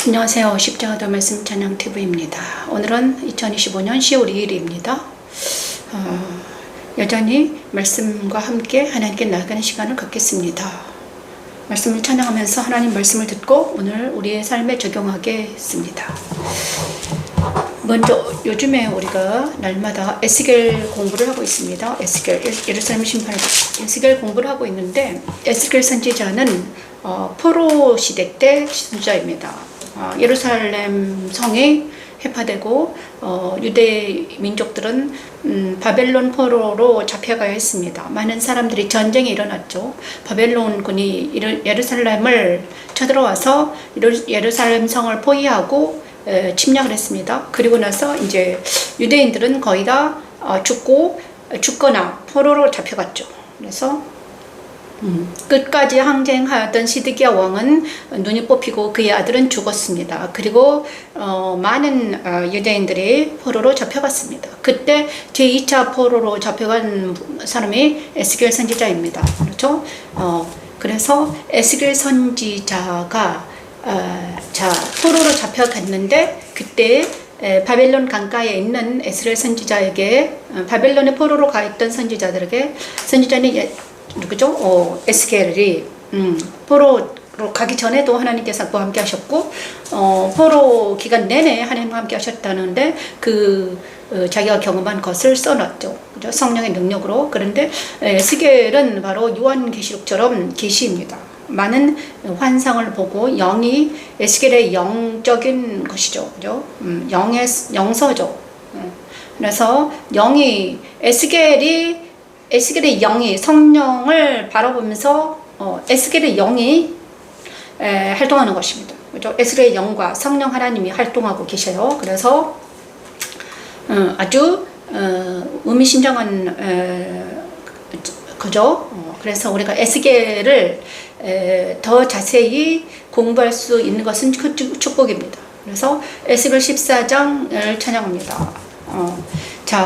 안녕하세요. 십자가도 말씀 찬양TV입니다. 오늘은 2025년 10월 2일입니다. 여전히 말씀과 함께 하나님께 나아가는 시간을 갖겠습니다. 말씀을 찬양하면서 하나님 말씀을 듣고 오늘 우리의 삶에 적용하겠습니다. 먼저 요즘에 우리가 날마다 에스겔 공부를 하고 있습니다. 에스겔, 예루살렘 심판을 에스겔 공부를 하고 있는데 에스겔 선지자는 포로 시대 때 선지자입니다. 예루살렘 성이 해파되고 유대 민족들은 바벨론 포로로 잡혀가야 했습니다. 많은 사람들이 전쟁이 일어났죠. 바벨론군이 예루살렘을 쳐들어와서 예루살렘 성을 포위하고 침략을 했습니다. 그리고 나서 이제 유대인들은 거의 다 죽거나 포로로 잡혀갔죠. 그래서 끝까지 항쟁하던 시드기야 왕은 눈이 뽑히고 그의 아들은 죽었습니다. 그리고 많은 유대인들이 포로로 잡혀갔습니다. 그때 제2차 포로로 잡혀간 사람이 에스겔 선지자입니다. 그렇죠? 그래서 에스겔 선지자가 포로로 잡혀갔는데 그때 바벨론 강가에 있는 에스겔 선지자에게 바벨론의 포로로 가 있던 선지자들에게 선지자는 누구죠? 에스겔이 포로로 가기 전에도 하나님께서 그와 함께 하셨고 포로 기간 내내 하나님과 함께 하셨다는데 자기가 경험한 것을 써놨죠. 그죠? 성령의 능력으로. 그런데 에스겔은 바로 요한계시록처럼 계시입니다. 많은 환상을 보고 영이 에스겔의 영적인 것이죠. 그죠? 영서죠. 그래서 영이 에스겔의 영이 성령을 바라보면서 에스겔의 영이 활동하는 것입니다. 그죠? 에스겔의 영과 성령 하나님이 활동하고 계셔요. 그래서 아주 의미심장한 거죠. 그래서 우리가 에스겔을 더 자세히 공부할 수 있는 것은 그 축복입니다. 그래서 에스겔 14장을 찬양합니다.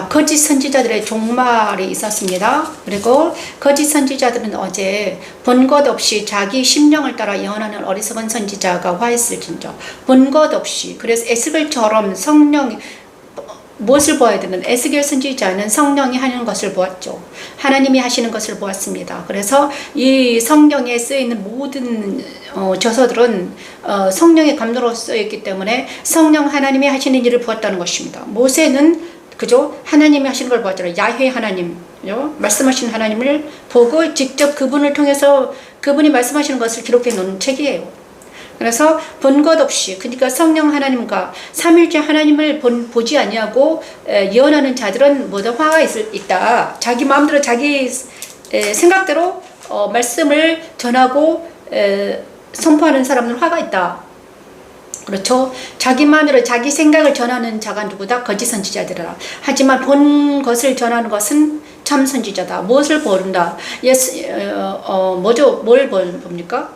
거짓 선지자들의 종말이 있었습니다. 그리고 거짓 선지자들은 어제 본 것 없이 자기 심령을 따라 예언하는 어리석은 선지자가 화했을진저. 본 것 없이. 그래서 에스겔처럼 성령이 무엇을 보아야 되는 에스겔 선지자는 성령이 하는 것을 보았죠. 하나님이 하시는 것을 보았습니다. 그래서 이 성경에 쓰여있는 모든 저서들은 성령의 감동으로 쓰여있기 때문에 성령 하나님이 하시는 일을 보았다는 것입니다. 모세는 그죠? 하나님이 하시는 걸 보았잖아요. 야훼 하나님, 그죠? 말씀하신 하나님을 보고 직접 그분을 통해서 그분이 말씀하시는 것을 기록해 놓은 책이에요. 그래서 본 것 없이, 그러니까 성령 하나님과 삼일째 하나님을 보지 아니하고 예언하는 자들은 모두 화가 있다. 자기 마음대로 자기 생각대로 말씀을 전하고 선포하는 사람은 화가 있다. 그렇죠. 자기 마음대로 자기 생각을 전하는 자가 누구다? 거짓 선지자들이라. 하지만 본 것을 전하는 것은 참 선지자다. 무엇을 모른다? 뭘 봅니까?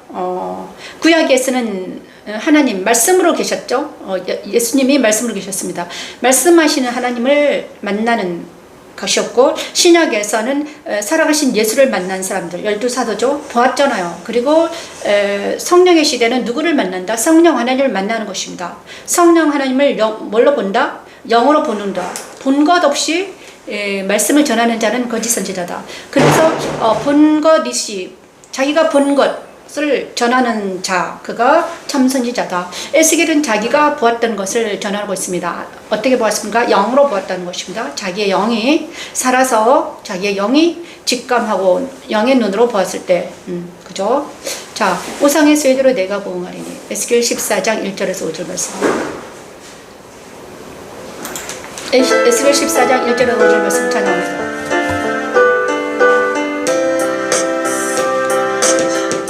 구약에서는 하나님 말씀으로 계셨죠. 예수님이 말씀으로 계셨습니다. 말씀하시는 하나님을 만나는 것이었고, 신약에서는 살아가신 예수를 만난 사람들 12사도죠. 보았잖아요. 그리고 성령의 시대는 누구를 만난다? 성령 하나님을 만나는 것입니다. 성령 하나님을 뭘로 본다? 영으로 보는다. 본 것 없이 말씀을 전하는 자는 거짓 선지자다. 그래서 본 것이시, 자기가 본 것을 전하는 자, 그가 참 선지자다. 에스겔은 자기가 보았던 것을 전하고 있습니다. 어떻게 보았습니까? 영으로 보았다는 것입니다. 자기의 영이 살아서 자기의 영이 직감하고 영의 눈으로 보았을 때, 그죠? 자, 우상의 쇠대로 내가 보응하리니. 에스겔 14장 1절에서 5절 말씀. 에스겔 14장 1절에서 5절 말씀 찬양합니다.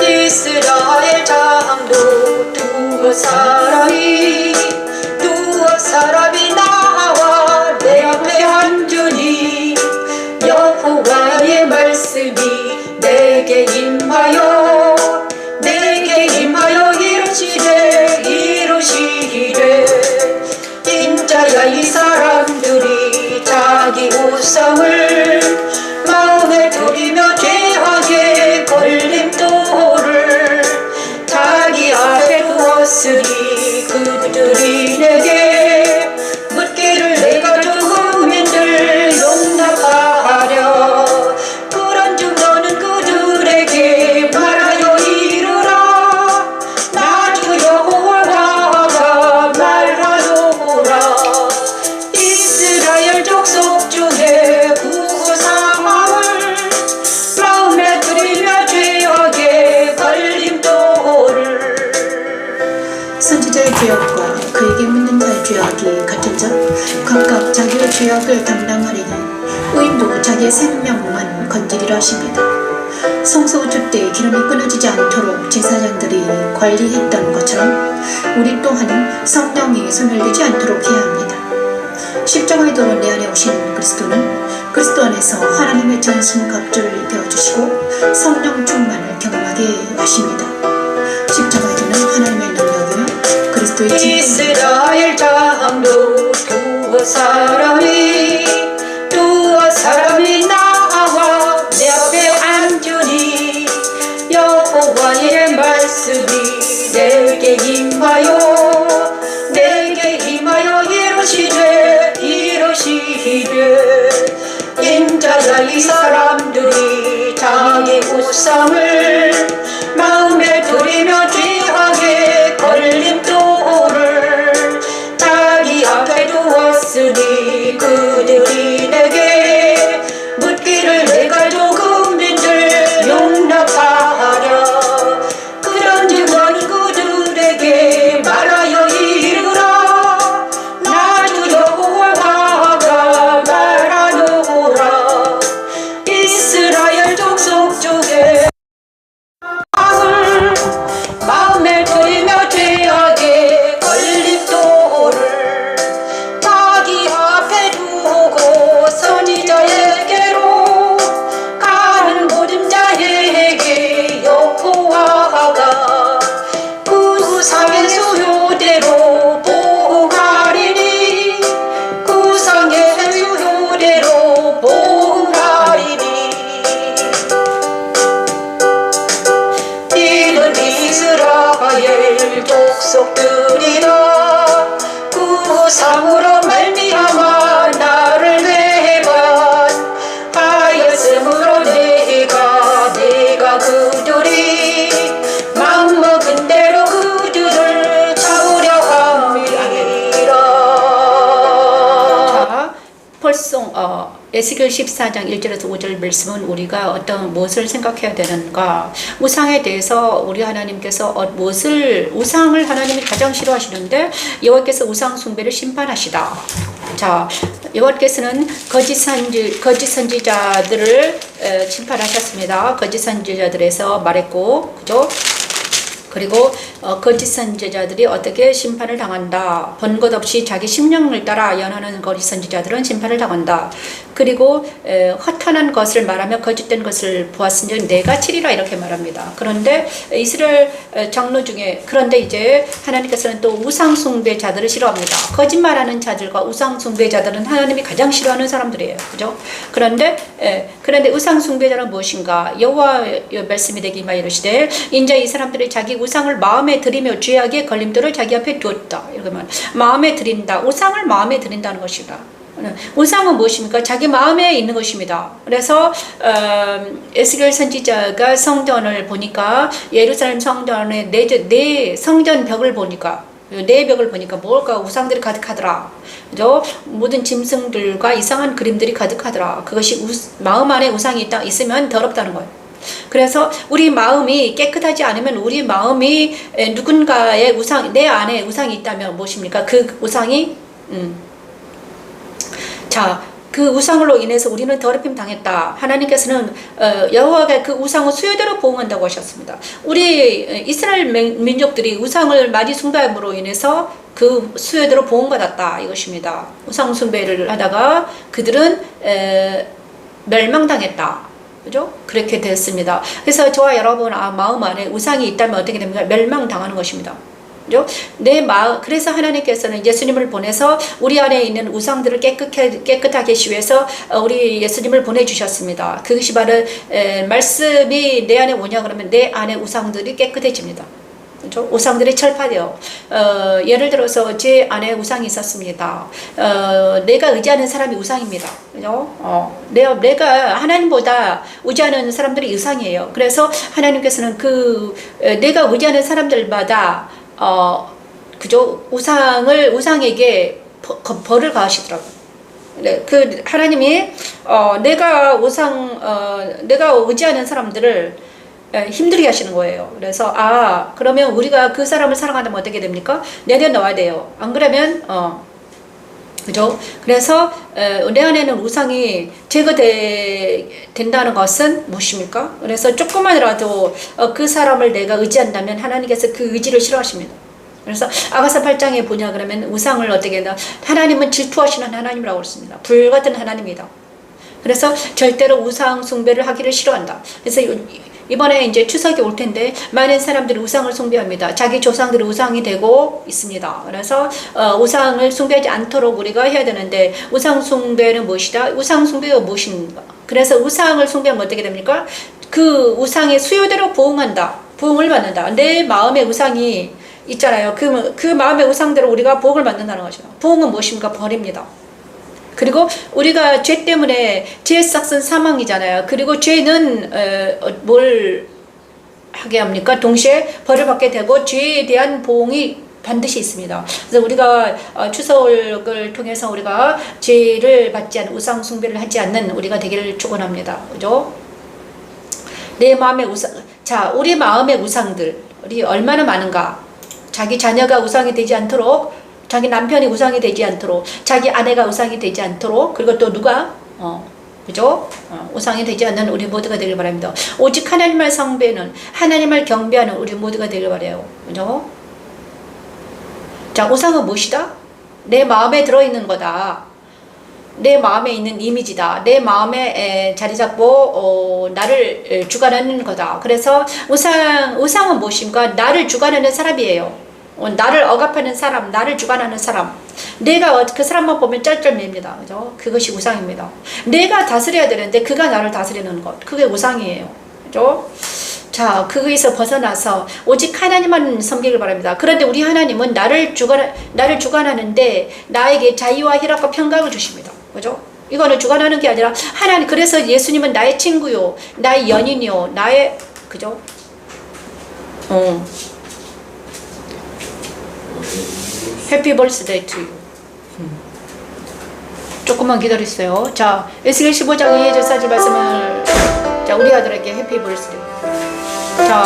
이스라엘 장도 두어 사람이 나와 내 앞에 앉으니 여호와의 말씀이 내게 임하여 이르시되 인자야 이 사람들이 자기 우상을 마음에 들이며 죄악에 걸림돌을 자기 앞에 두었으니 두었으니 그들이 내게 묻기를 내가 주민들 용납하려 그런즉 너는 그들에게 말하여 이르라 나 주 여호와가 말하노라 이스라엘 족속 중에 구사함을 마음에 들이며 죄악의 걸림돌을 선지자의 죄악과 그에게 묻는 자의 죄악이 같은 자 각각 자기의 죄악을 담당하리니 의인도 자기의 생명만 건지리라 하십니다. 성소 주 때 기름이 끊어지지 않도록 제사장들이 관리했던 것처럼 우리 또한 성령이 소멸되지 않도록 해야 합니다. 십자가의 도로 내 안에 오신 그리스도는 그리스도 안에서 하나님의 전신 갑주를 배워주시고 성령 충만을 경험하게 하십니다. 십자가의 도는 하나님의 능력이며 그리스도의 진리입니다. 이스라엘 장로 두어 사람이 나와 내 앞에 앉으니 여호와의 말씀이 내게 임하여 이르시되 인자야 이 사람들이 자기 우상을 마음에 들이며 죄악의 걸림돌을 자기 앞에 두었으니 그들이 내게 묻기를 내가 조금민들 용납하랴 그런즉 너는 그들에게 말하여 이르라 나 주 여호와가 말하노라 이스라엘 족속 중에 마음에 들이며 죄악의 걸림돌을 자기 앞에 두고 선지자에게로 가는 모든 자에게 여호와가 그 상의 수요대로 보응하리니 그 상의 수요대로 보응하리니 이는 이스라엘 족속들이라 그 상으로 말미암아 나를 배반하였으므로 내가 그들이 맘먹은 대로 그들을 잡으려 함이라. 자, 벌송 에스겔 14장 1절에서 5절 말씀은 우리가 무엇을 생각해야 되는가, 우상에 대해서 우리 하나님께서 우상을 하나님이 가장 싫어하시는데 여호와께서 우상 숭배를 심판하시다. 자, 여호와께서는 거짓 선지자들을 심판하셨습니다. 거짓 선지자들에서 말했고, 그죠? 그리고 거짓 선지자들이 어떻게 심판을 당한다. 본 것 없이 자기 심령을 따라 연하는 거짓 선지자들은 심판을 당한다. 그리고 허탄한 것을 말하며 거짓된 것을 보았으니 내가 치리라 이렇게 말합니다. 그런데 이스라엘 장로 중에 그런데 이제 하나님께서는 또 우상 숭배자들을 싫어합니다. 거짓말하는 자들과 우상 숭배자들은 하나님이 가장 싫어하는 사람들이에요. 그죠? 그런데 우상 숭배자는 무엇인가? 여호와의 말씀이 되기 임하여 이르시되 인자 이 사람들이 자기 우상을 마음에 들이며 죄악의 걸림돌을 자기 앞에 두었다. 이렇게 말. 마음에 들인다. 우상을 마음에 들인다는 것이다. 우상은 무엇입니까? 자기 마음에 있는 것입니다. 그래서 에스겔 선지자가 성전을 보니까 예루살렘 성전의 네 성전 벽을 보니까 네 벽을 보니까 뭘까? 우상들이 가득하더라. 그죠? 모든 짐승들과 이상한 그림들이 가득하더라. 그것이 마음 안에 우상이 있으면 더럽다는 거예요. 그래서 우리 마음이 깨끗하지 않으면 우리 마음이 누군가의 내 안에 우상이 있다면 무엇입니까? 그 우상이 그 우상으로 인해서 우리는 더럽힘 당했다. 하나님께서는 여호와가 그 우상을 수요대로 보응한다고 하셨습니다. 우리 이스라엘 민족들이 우상을 많이 숭배함으로 인해서 그 수요대로 보응받았다 이것입니다. 우상 숭배를 하다가 그들은 멸망당했다. 그죠? 그렇게 됐습니다. 그래서 저와 여러분 마음 안에 우상이 있다면 어떻게 됩니까? 멸망당하는 것입니다. 그죠? 그래서 하나님께서는 예수님을 보내서 우리 안에 있는 우상들을 깨끗하게 하기 위해서 우리 예수님을 보내주셨습니다. 그것이 바로 말씀이 내 안에 오냐 그러면 내 안에 우상들이 깨끗해집니다. 그죠? 우상들이 철파돼요. 예를 들어서 제 안에 우상이 있었습니다. 내가 의지하는 사람이 우상입니다. 그죠? 내가 하나님보다 의지하는 사람들이 우상이에요. 그래서 하나님께서는 내가 의지하는 사람들마다 그죠? 우상에게 벌을 가하시더라고요. 네, 하나님이 내가 의지하는 사람들을 힘들게 하시는 거예요. 그래서 그러면 우리가 그 사람을 사랑한다면 어떻게 됩니까? 내려놓아야 돼요. 안 그러면 그죠? 그래서 내 안에는 우상이 제거된다는 것은 무엇입니까? 그래서 조금만이라도 그 사람을 내가 의지한다면 하나님께서 그 의지를 싫어하십니다. 그래서 아가서 8장에 보냐 그러면 우상을 어떻게 했나? 하나님은 질투하시는 하나님이라고 그랬습니다. 불같은 하나님이다. 그래서 절대로 우상 숭배를 하기를 싫어한다. 그래서 이번에 이제 추석이 올 텐데 많은 사람들이 우상을 숭배합니다. 자기 조상들이 우상이 되고 있습니다. 그래서 우상을 숭배하지 않도록 우리가 해야 되는데 우상 숭배는 무엇이다? 우상 숭배가 무엇인가? 그래서 우상을 숭배하면 어떻게 됩니까? 그 우상의 수요대로 보응한다. 보응을 받는다. 내 마음의 우상이 있잖아요. 그 마음의 우상대로 우리가 보응을 받는다는 거죠. 보응은 무엇입니까? 벌입니다. 그리고 우리가 죄 때문에 죄의 삭은 사망이잖아요. 그리고 죄는 뭘 하게 합니까? 동시에 벌을 받게 되고 죄에 대한 보응이 반드시 있습니다. 그래서 우리가 추석을 통해서 우리가 죄를 받지 않는 우상 숭배를 하지 않는 우리가 되기를 축원합니다. 그죠? 내 마음의 우상. 자, 우리 마음의 우상들이 얼마나 많은가? 자기 자녀가 우상이 되지 않도록, 자기 남편이 우상이 되지 않도록, 자기 아내가 우상이 되지 않도록, 그리고 또 누가 그죠? 우상이 되지 않는 우리 모두가 되길 바랍니다. 오직 하나님을 숭배하는, 하나님을 경배하는 우리 모두가 되길 바라요. 그죠? 자, 우상은 무엇이다? 내 마음에 들어있는 거다. 내 마음에 있는 이미지다. 내 마음에 자리 잡고 나를 주관하는 거다. 그래서 우상은 무엇입니까? 나를 주관하는 사람이에요. 나를 억압하는 사람, 나를 주관하는 사람. 내가 그 사람만 보면 쩔쩔맵니다. 그죠? 그것이 우상입니다. 내가 다스려야 되는데 그가 나를 다스리는 것. 그게 우상이에요. 그죠? 자, 거기서 벗어나서 오직 하나님만 섬기길 바랍니다. 그런데 우리 하나님은 나를 주관하는데 나에게 자유와 희락과 평강을 주십니다. 그죠? 이거는 주관하는 게 아니라 하나님, 그래서 예수님은 나의 친구요, 나의 연인이요, 나의, 그죠? 해피 벌스데이 투 유. 조금만 기다리세요. 자, 에스겔 15장 2절 4절 말씀을 우리 아들에게 해피 벌스데이. 자,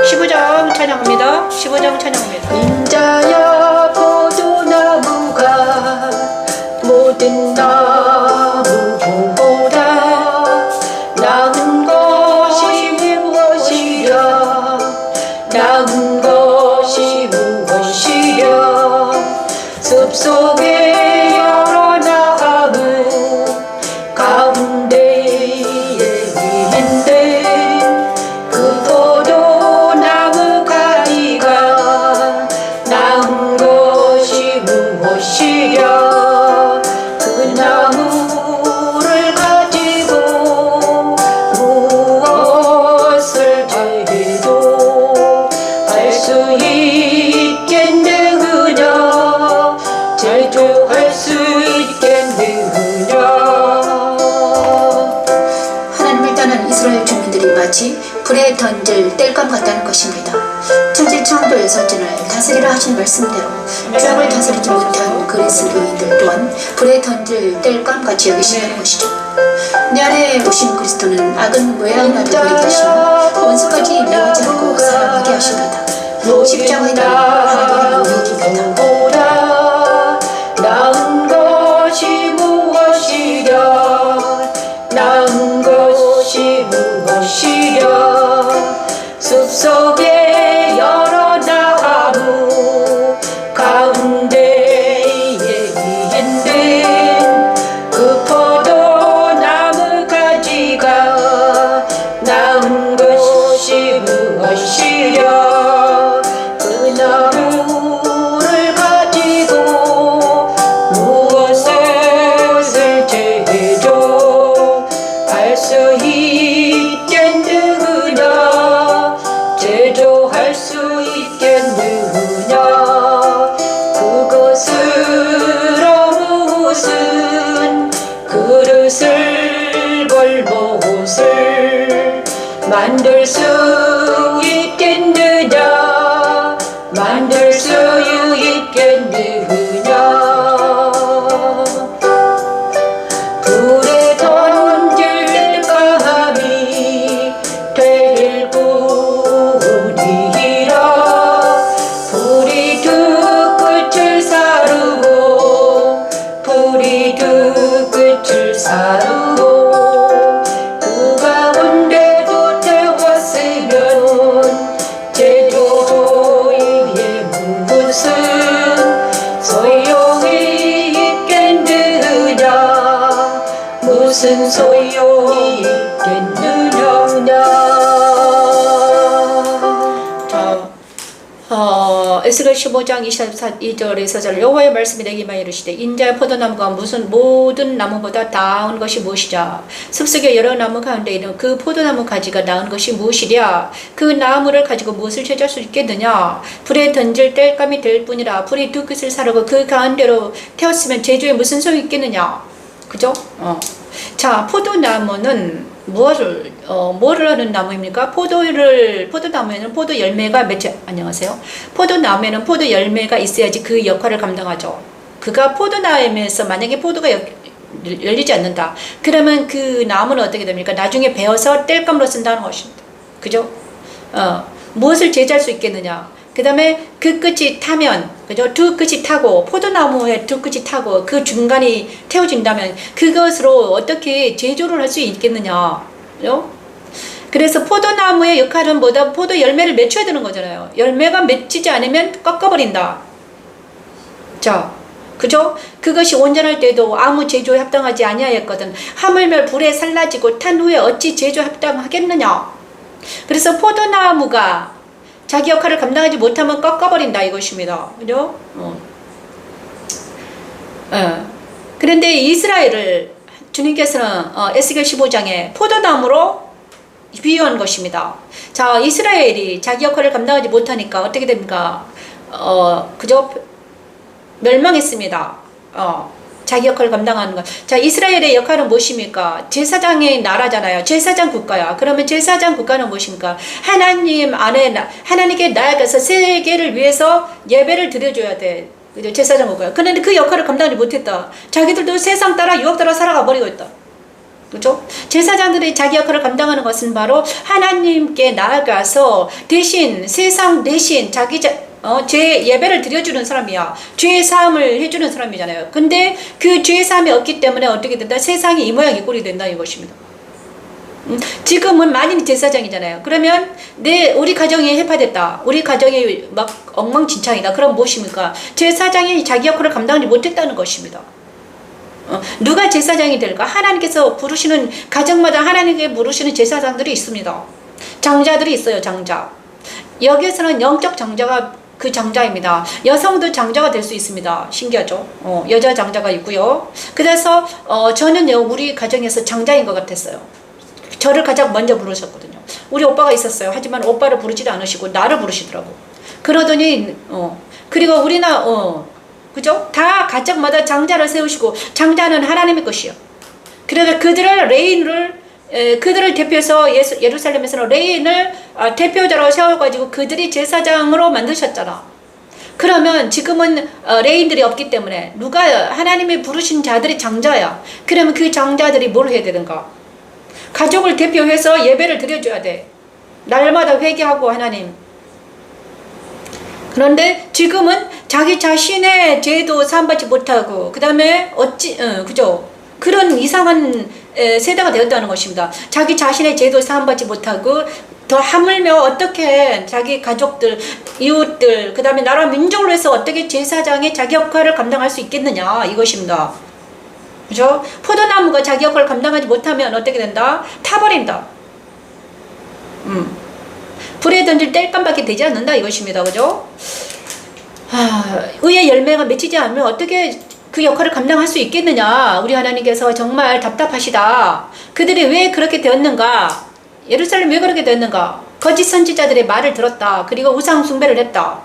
15장 찬양합니다. 15장 찬양합니다. 인자야 포도나무가 모든 나무보다 나은 것이 무엇이랴 나은 것이 무엇이랴 숲속에 여러 나무 가운데에 있는데 그 포도나무 가리가 나은 것이 무엇이랴 그 나무를 가지고 무엇을 해도 할 수 있겠느냐 제조할 수 있겠느냐. 하나님을 떠난 이스라엘 주민들이 마치 불에 던질 땔감 같다는 것입니다. 천지창조의 선진을 다스리라 하신 말씀대로 죄악을 다스리지 못한 그리스도인들 또한 불에 던질 땔감같이 여기신다는 것이죠. 내 안에 오신 그리스도는 악은 외양하게 버리게 하시며 원수까지 미워하지 않고 사랑하게 하십니다. 십자가에 달린 하나님의 영역입니다. 나은 것이 무엇이랴 나은 것이 무엇이랴 숲속에 여러 나무 가운데에 있는 그 포도나무 가지가 나은 것이 무엇이랴 그 나무를 불에 던질 감이 될 뿐이라 불이 두 끝을 사르고 불이 두 끝을 사르고 그 가운데도 태웠으면 제조이에 무슨 소용이 있겠느냐 무슨 소용이 있겠느냐. 에스겔 15장 22절에서 여호와의 말씀이 내게 임하여 이르시되 인자의 포도나무가 무슨 모든 나무보다 나은 것이 무엇이랴. 숲속의 여러 나무 가운데 있는 그 포도나무 가지가 나은 것이 무엇이랴. 그 나무를 가지고 무엇을 제조할 수 있겠느냐. 불에 던질 땔감이 될 뿐이라. 불이 두 끝을 사르고 그 가운데로 태웠으면 제조에 무슨 소용이 있겠느냐. 그죠? 자, 포도나무는 뭐를 하는 나무입니까? 포도나무에는 포도 열매가 안녕하세요. 포도나무에는 포도 열매가 있어야지 그 역할을 감당하죠. 그가 포도나무에서 만약에 포도가 열리지 않는다. 그러면 그 나무는 어떻게 됩니까? 나중에 베어서 땔감으로 쓴다는 것입니다. 그죠? 무엇을 제조할 수 있겠느냐? 그 다음에 그 끝이 타면, 그죠? 두 끝이 타고, 포도나무의 두 끝이 타고, 그 중간이 태워진다면, 그것으로 어떻게 제조를 할 수 있겠느냐? 그죠? 그래서 포도나무의 역할은 뭐다? 포도 열매를 맺혀야 되는 거잖아요. 열매가 맺히지 않으면 꺾어버린다. 자, 그죠? 그것이 온전할 때도 아무 제조에 합당하지 아니하였거든. 하물며 불에 살라지고 탄 후에 어찌 제조에 합당하겠느냐? 그래서 포도나무가 자기 역할을 감당하지 못하면 꺾어버린다 이것입니다. 그죠? 그런데 이스라엘을 주님께서는 에스겔 15장에 포도나무로 비유한 것입니다. 자, 이스라엘이 자기 역할을 감당하지 못하니까 어떻게 됩니까? 그저 멸망했습니다. 자기 역할을 감당하는 것. 자, 이스라엘의 역할은 무엇입니까? 제사장의 나라잖아요. 제사장 국가야. 그러면 제사장 국가는 무엇입니까? 하나님 안에 하나님께 나아가서 세계를 위해서 예배를 드려줘야 돼. 그죠? 제사장 국가야. 그런데 그 역할을 감당하지 못했다. 자기들도 세상 따라 유혹 따라 살아가 버리고 있다. 그죠? 제사장들이 자기 역할을 감당하는 것은 바로 하나님께 나아가서 대신 세상 대신 죄 예배를 드려주는 사람이야. 죄 사함을 해주는 사람이잖아요. 근데 그 죄 사함이 없기 때문에 어떻게 된다? 세상이 이 모양 이 꼴이 된다 이것입니다. 지금은 만인이 제사장이잖아요. 그러면 우리 가정이 해파됐다. 우리 가정이 막 엉망진창이다. 그럼 무엇입니까? 제사장이 자기 역할을 감당하지 못했다는 것입니다. 누가 제사장이 될까? 하나님께서 부르시는 가정마다 하나님께 부르시는 제사장들이 있습니다. 장자들이 있어요. 장자. 여기에서는 영적 장자가 그 장자입니다. 여성도 장자가 될 수 있습니다. 신기하죠? 여자 장자가 있고요. 그래서 저는요 우리 가정에서 장자인 것 같았어요. 저를 가장 먼저 부르셨거든요. 우리 오빠가 있었어요. 하지만 오빠를 부르지도 않으시고 나를 부르시더라고. 그러더니 그리고 그죠? 다 가정마다 장자를 세우시고 장자는 하나님의 것이요. 그래서 그들을 대표해서 예루살렘에서는 레인을 대표자로 세워가지고 그들이 제사장으로 만드셨잖아. 그러면 지금은 레인들이 없기 때문에 누가 하나님이 부르신 자들이 장자야. 그러면 그 장자들이 뭘 해야 되는가? 가족을 대표해서 예배를 드려줘야 돼. 날마다 회개하고 하나님. 그런데 지금은 자기 자신의 죄도 사함받지 못하고 그 다음에 그죠? 그런 이상한 세대가 되었다는 것입니다. 자기 자신의 죄도 사함받지 못하고 더 하물며 어떻게 자기 가족들, 이웃들, 그 다음에 나라 민족을 위해서 어떻게 제사장의 자기 역할을 감당할 수 있겠느냐 이것입니다. 그죠? 포도나무가 자기 역할을 감당하지 못하면 어떻게 된다? 타버린다. 불에 던질 땔감밖에 되지 않는다 이것입니다. 그죠? 의의 열매가 맺히지 않으면 어떻게 그 역할을 감당할 수 있겠느냐. 우리 하나님께서 정말 답답하시다. 그들이 왜 그렇게 되었는가? 예루살렘 왜 그렇게 되었는가? 거짓 선지자들의 말을 들었다. 그리고 우상 숭배를 했다.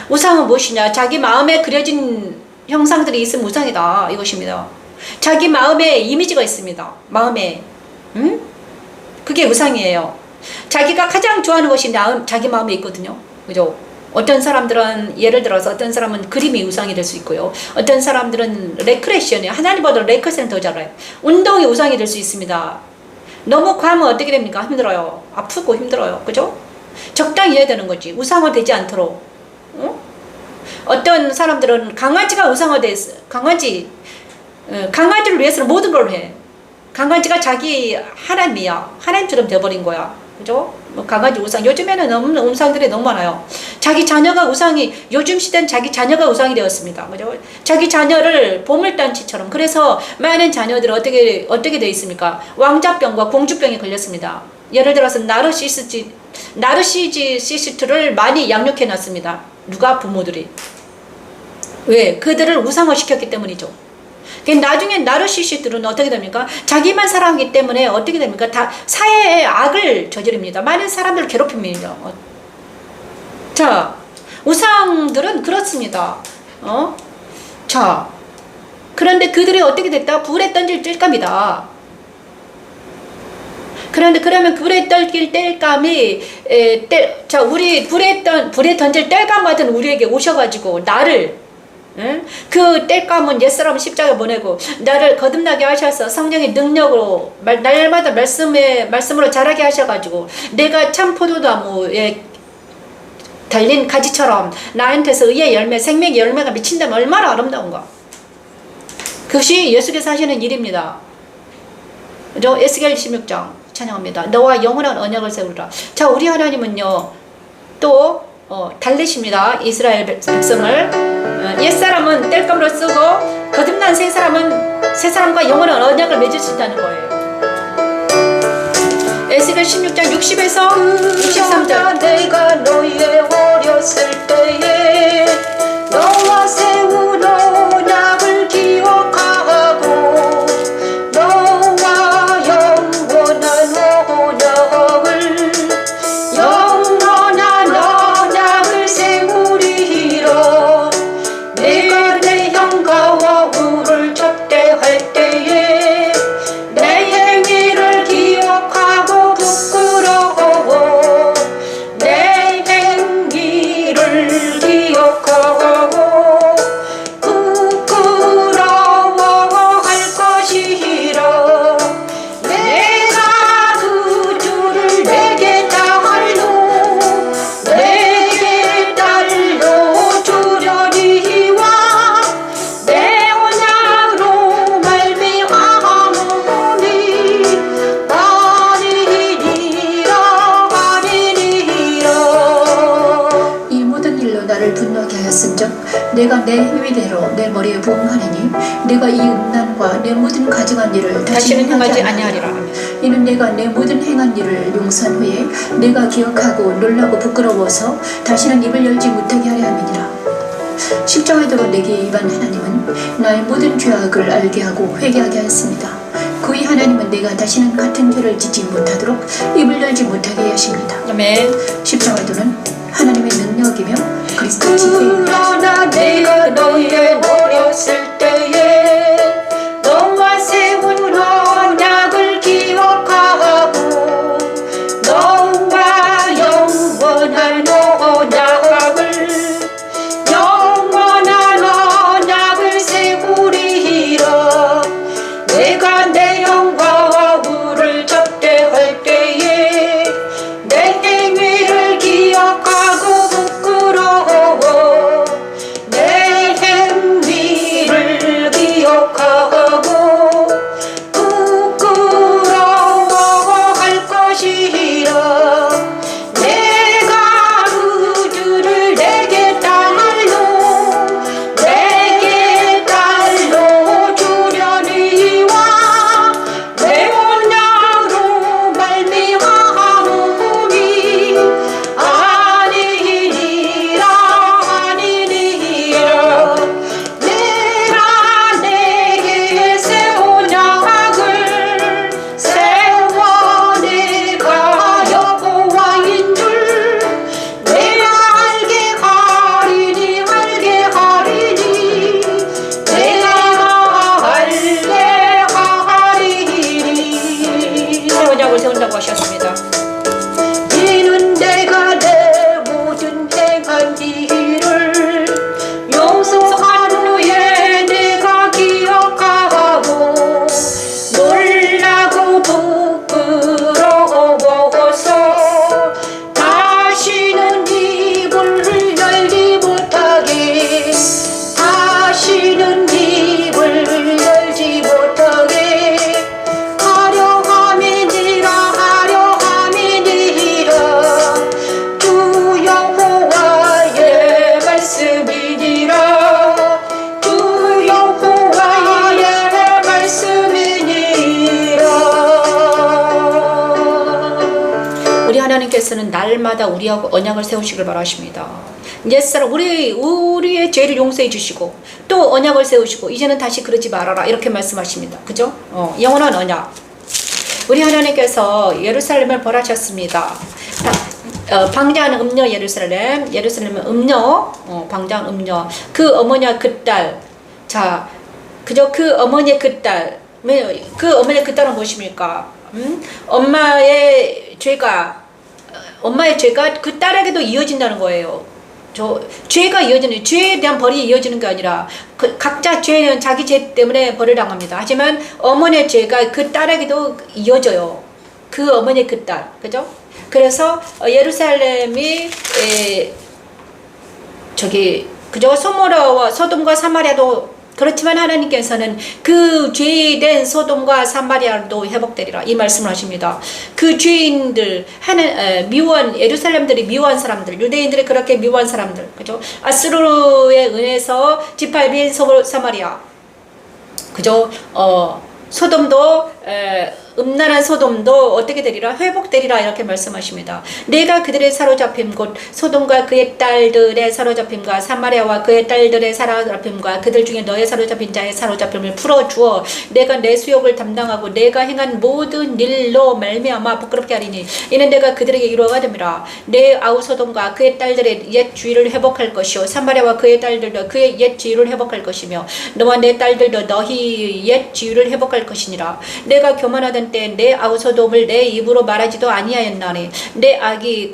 우상은 무엇이냐? 자기 마음에 그려진 형상들이 있으면 우상이다 이것입니다. 자기 마음에 이미지가 있습니다. 마음에 그게 우상이에요. 자기가 가장 좋아하는 것이 자기 마음에 있거든요. 그죠? 어떤 사람들은 예를 들어서 어떤 사람은 그림이 우상이 될 수 있고요. 어떤 사람들은 레크레이션이 하나님보다 레크레이션 더 잘해요. 운동이 우상이 될 수 있습니다. 너무 과하면 어떻게 됩니까? 힘들어요. 아프고 힘들어요. 그죠? 적당히 해야 되는 거지. 우상화 되지 않도록. 어떤 사람들은 강아지가 우상화돼 있어요. 강아지를 위해서는 모든 걸 해. 강아지가 자기 하나님이야. 하나님처럼 돼버린 거야. 그죠? 뭐 강아지 우상. 요즘에는 너무 우상들이 너무 많아요. 자기 자녀가 우상이, 요즘 시대는 자기 자녀가 우상이 되었습니다. 그죠? 자기 자녀를 보물단치처럼. 그래서 많은 자녀들은 어떻게 되어 있습니까? 왕자병과 공주병에 걸렸습니다. 예를 들어서 나르시시스트를 많이 양육해 놨습니다. 누가? 부모들이. 왜? 그들을 우상화 시켰기 때문이죠. 나중에 나르시시스트는 어떻게 됩니까? 자기만 사랑하기 때문에 어떻게 됩니까? 다 사회에 악을 저지릅니다. 많은 사람들을 괴롭힙니다. 자, 우상들은 그렇습니다. 자, 그런데 그들이 어떻게 됐다? 불에 던질 땔감이다. 그런데 그러면 불에 던질 땔감이 우리 불에 던질 땔감 같은 우리에게 오셔가지고 나를 그 땔감은 옛사람은 십자가에 보내고 나를 거듭나게 하셔서 성령의 능력으로 날마다 말씀으로 자라게 하셔가지고 내가 참 포도나무에 달린 가지처럼 나한테서 의의 열매, 생명의 열매가 미친다면 얼마나 아름다운가. 그것이 예수께서 하시는 일입니다. 그죠? 에스겔 16장 찬양합니다. 너와 영원한 언약을 세우라. 자, 우리 하나님은요 또 달래십니다. 이스라엘 백성을. 옛사람은 땔감으로 쓰고 거듭난 새 사람과 영원한 언약을 맺을 수 있다는 거예요. 에스겔 16장 60에서 63절. 내가 너의 어렸을 때에 너와 세운 언약을 기억하고 너와 영원한 언약을 세우리라. 내가 내 형가와 우를 접대할 때에 내 행위를 기억하고 부끄러워 내 행위를 기억하고 부끄러워할 것이라. 내가 그 주를 내게 달로 주려니와 내 언약으로 말미암으니 아니니라. 이 모든 일로 나를 분노하게 하였은즉 내가 내 행위대로 내 머리에 부응하리니 내가 이 음란과 내 모든 가증한 일을 다시는 행하지 아니하리라. 아니하리라. 이는 내가 내 모든 행한 일을 용서한 후에 내가 기억하고 놀라고 부끄러워서 다시는 입을 열지 못하게 하려 함이니라. 십자가에도 내게 입한 하나님은 나의 모든 죄악을 알게 하고 회개하게 하였습니다. 그의 하나님은 내가 다시는 같은 죄를 짓지 못하도록 입을 열지 못하게 하십니다. 아멘. 십자가도는 하나님의 능력이며 그리스도 지혜입니다. 그러나 내가 너의 어렸을 때에 너와 세운 언약을 기억하고 너와 영원한 언약을 세우리라. 내가 내 영과 우를 접대할 때에 내 행위를 기억하고 부끄러워 말씀이를 용서한 후에 내가 기억하고 놀라고 부끄러워서 다시는 입을 열지 못하게 다시는 입을 열지 못하게 하려 함이니라 주 여호와의 말씀이니라 주 여호와의 말씀이니라. 우리 하나님께서는 날마다 우리하고 언약을 세우시길 바라십니다. 옛사람 우리의 죄를 용서해 주시고 또 언약을 세우시고 이제는 다시 그러지 말아라 이렇게 말씀하십니다. 그죠? 영원한 언약. 우리 하나님께서 예루살렘을 벌하셨습니다. 방자한 음녀 예루살렘은 음녀, 방자한 음녀. 그 어머니와 그 딸. 자, 그죠? 그 어머니의 그 딸. 그 어머니의 그 딸은 무엇입니까? 엄마의 죄가 그 딸에게도 이어진다는 거예요. 죄가 이어지는, 죄에 대한 벌이 이어지는 게 아니라 각자 죄는 자기 죄 때문에 벌을 당합니다. 하지만 어머니의 죄가 그 딸에게도 이어져요. 그 어머니의 그 딸, 그죠? 그래서 예루살렘이 그죠? 소돔과 사마리아도 그렇지만 하나님께서는 그 죄된 소돔과 사마리아도 회복되리라 이 말씀을 하십니다. 그 죄인들 예루살렘들이 미워한 사람들, 유대인들이 그렇게 미워한 사람들, 그죠? 아수르에 의해서 짓밟힌 사마리아, 그죠? 소돔도 음란한 소돔도 어떻게 되리라? 회복되리라 이렇게 말씀하십니다. 내가 그들의 사로잡힘 곧 소돔과 그의 딸들의 사로잡힘과 사마리아와 그의 딸들의 사로잡힘과 그들 중에 너의 사로잡힌 자의 사로잡힘을 풀어주어 내가 내 수욕을 담당하고 내가 행한 모든 일로 말미암아 부끄럽게 하리니 이는 내가 그들에게 이루어가 됨이라. 내 아우 소돔과 그의 딸들의 옛 주의를 회복할 것이요 사마리아와 그의 딸들도 그의 옛 지위를 회복할 것이며 너와 내 딸들도 너희 옛 지위를 회복할 것이니라. 내가 교만하던 때 내 아우 소돔을 내 입으로 말하지도 아니하였나니 내 악이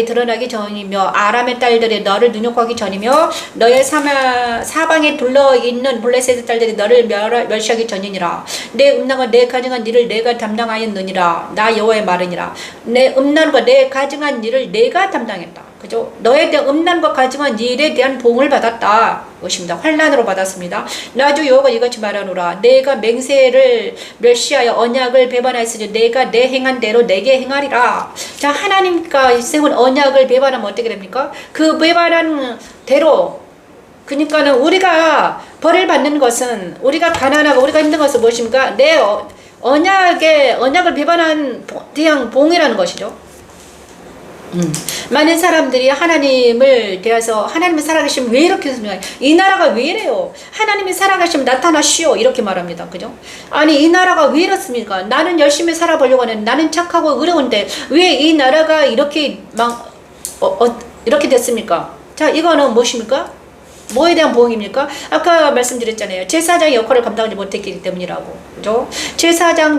드러나기 전이며 아람의 딸들이 너를 능욕하기 전이며 너의 사방에 둘러있는 블레셋의 딸들이 너를 멸시하기 전이니라. 내 음란과 내 가증한 일을 내가 담당하였느니라. 나 여호와의 말이니라. 내 음란과 내 가증한 일을 내가 담당했다. 그죠? 너에 대한 음란과 가증한 일에 대한 보응을 받았다. 것입니다. 환난으로 받았습니다. 나주 여호와가 이같이 말하노라. 내가 맹세를 멸시하여 언약을 배반하였으니 내가 내 행한 대로 내게 행하리라. 자, 하나님과 세운 언약을 배반하면 어떻게 됩니까? 그 배반한 대로, 그러니까는 우리가 벌을 받는 것은, 우리가 가난하고 우리가 힘든 것은 무엇입니까? 내 언약을 배반한 대한 봉이라는 것이죠. 많은 사람들이 하나님을 대해서 하나님이 살아계시면 왜 이렇게 했습니까? 이 나라가 왜 이래요? 하나님이 살아계시면 나타나시오 이렇게 말합니다. 그죠? 아니 이 나라가 왜 이렇습니까? 나는 열심히 살아보려고 하는데 나는 착하고 의로운데 왜 이 나라가 이렇게 이렇게 됐습니까? 자, 이거는 무엇입니까? 뭐에 대한 보응입니까? 아까 말씀드렸잖아요. 제사장의 역할을 감당하지 못했기 때문이라고. 그죠?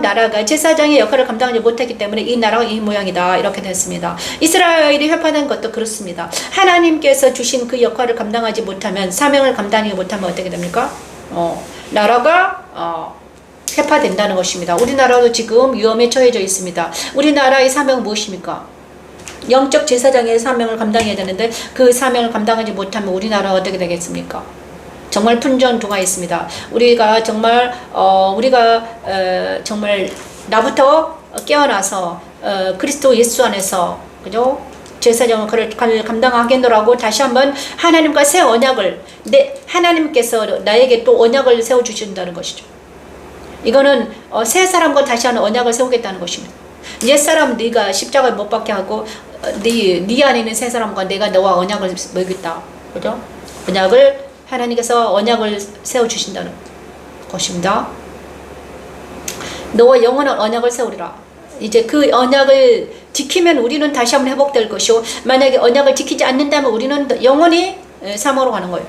나라가 제사장의 역할을 감당하지 못했기 때문에 이 나라가 이 모양이다. 이렇게 됐습니다. 이스라엘이 회파된 것도 그렇습니다. 하나님께서 주신 그 역할을 감당하지 못하면, 사명을 감당하지 못하면 어떻게 됩니까? 나라가 회파된다는 것입니다. 우리나라도 지금 위험에 처해져 있습니다. 우리나라의 사명은 무엇입니까? 영적 제사장의 사명을 감당해야 되는데 그 사명을 감당하지 못하면 우리나라가 어떻게 되겠습니까? 정말 분전도가 있습니다. 우리가 정말 정말 나부터 깨어나서 그리스도 예수 안에서, 그죠? 제사장을 감당하겠노라고 다시 한번 하나님과 새 언약을, 하나님께서 나에게 또 언약을 세워주신다는 것이죠. 이거는 새 사람과 다시 하는 언약을 세우겠다는 것입니다. 옛사람 네가 십자가를 못 박게 하고 네 안에 있는 새 사람과 내가 너와 언약을 맺겠다. 그죠? 하나님께서 언약을 세워주신다는 것입니다. 너와 영원한 언약을 세우리라. 이제 그 언약을 지키면 우리는 다시 한번 회복될 것이고, 만약에 언약을 지키지 않는다면 우리는 영원히 사망으로 가는 거예요.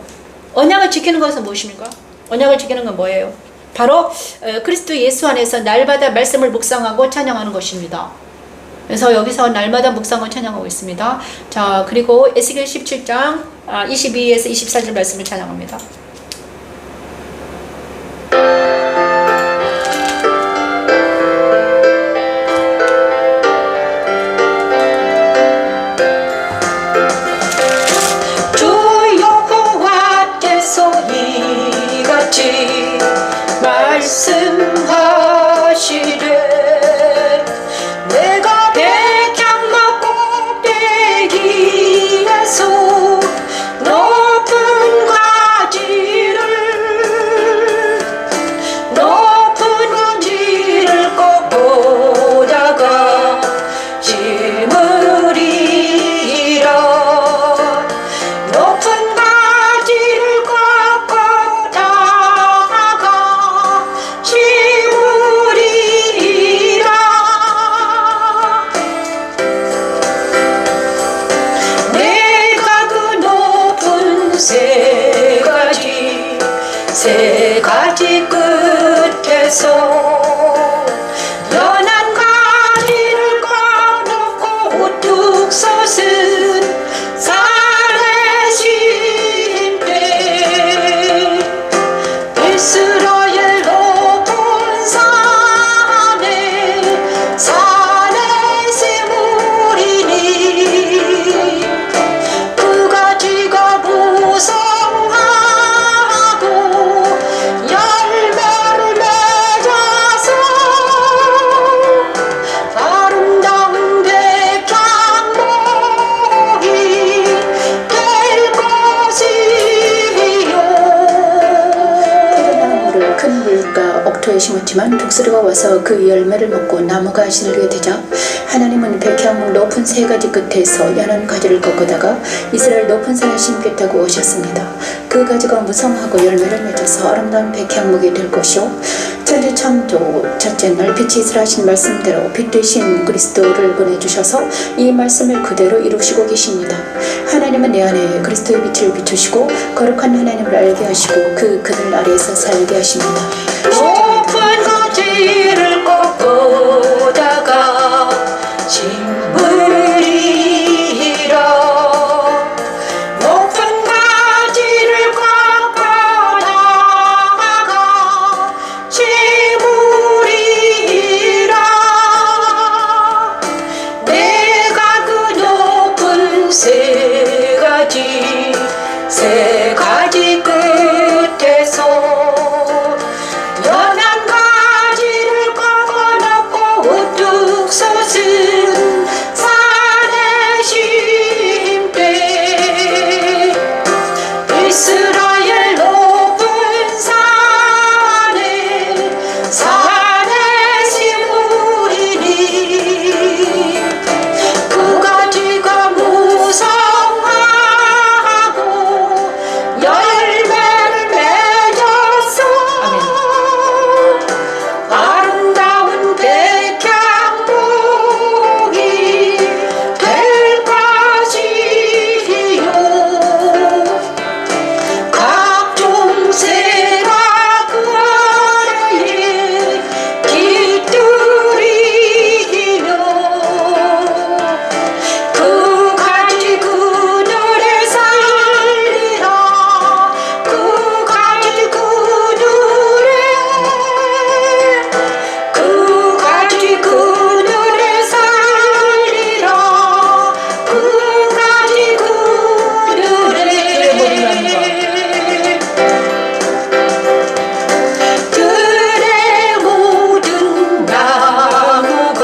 언약을 지키는 것은 무엇입니까? 언약을 지키는 건 뭐예요? 바로 그리스도 예수 안에서 날마다 말씀을 묵상하고 찬양하는 것입니다. 그래서 여기서 날마다 묵상을 찬양하고 있습니다. 자, 그리고 에스겔 17장 22에서 24절 말씀을 찬양합니다. 주 여호와께서 이같이 말씀하시되 내가 백향목 꼭대기에서 높은 가지를 꺾어다가 심으리라. 높은 가지를 꺾어다가 심으리라. 내가 그 높은 세 가지 끝에서 연한 가지를 꺼놓고 우뚝 솟은 산에 심되 이스라엘 높은 산에 심으리니 그 가지가 무성하고 열매를 맺어서 아름다운 백향목이 될 것이요. 나무를 큰 물가 옥토에 심었지만 독수리가 와서 그 열매를 먹고 나무가 시들게 되자 하나님은 백향목 높은 세 가지 끝에서 연한 가지를 꺾어다가 이스라엘 높은 산에 심겠다고 오셨습니다. 그 가지가 무성하고 열매를 맺어서 아름다운 백향목이 될 것이요 천지 창조 첫째 날 빛이 있으라 하신 말씀대로 빛 되신 그리스도를 보내주셔서 이 말씀을 그대로 이루시고 계십니다. 하나님은 내 안에 그리스도의 빛을 비추시고 거룩한 하나님을 알게 하시고 그 그늘 아래에서 살게 하십니다. 높은 가지를 꺾어다가 심으리라. 높은 가지를 꺾어다가 심으리라. 내가 그 높은 세 가지 끝에서 연한 가지를 꺾어놓고 우뚝 솟은 산에 심되 이스라엘 높은 산에 심으리니 그 가지가 무성하고 열매를 맺어서 아름다운 백향목이 될 것이요. 각종 새가 그 아래에 깃들이며 그 가지 그늘에 살리라. 그 가지 그늘에 살리라. 그 가지 들의 모든 나무가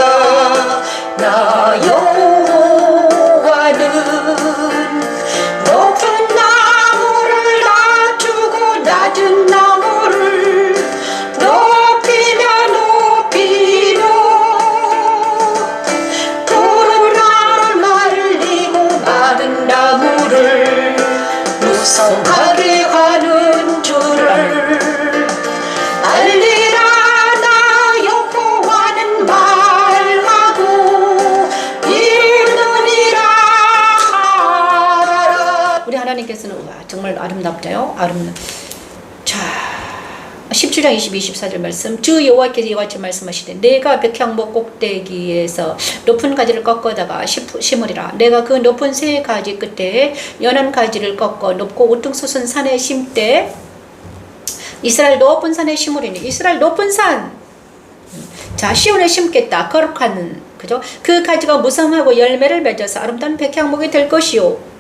나 여호와는 높은 나무를 낮추고 낮은 나무를 높이며 푸른 나무를 말리고 마른 나무를 무성하게 하는 줄을 알리라. 나 여호와는 말하고 이루느니라. 우리 하나님께서는 와, 정말 아름답죠. 자, 17장 22, 24절 말씀. 주 여호와께서 이와 같이 말씀하시되 내가 백향목 꼭대기에서 높은 가지를 꺾어다가 심으리라. 내가 그 높은 세 가지 끝에 연한 가지를 꺾어 높고 우퉁솟은 산에 심되 이스라엘 높은 산에 심으리니. 이스라엘 높은 산. 자, 시온에 심겠다. 거룩한, 그죠? 그 가지가 무성하고 열매를 맺어서 아름다운 백향목이 될 것이요.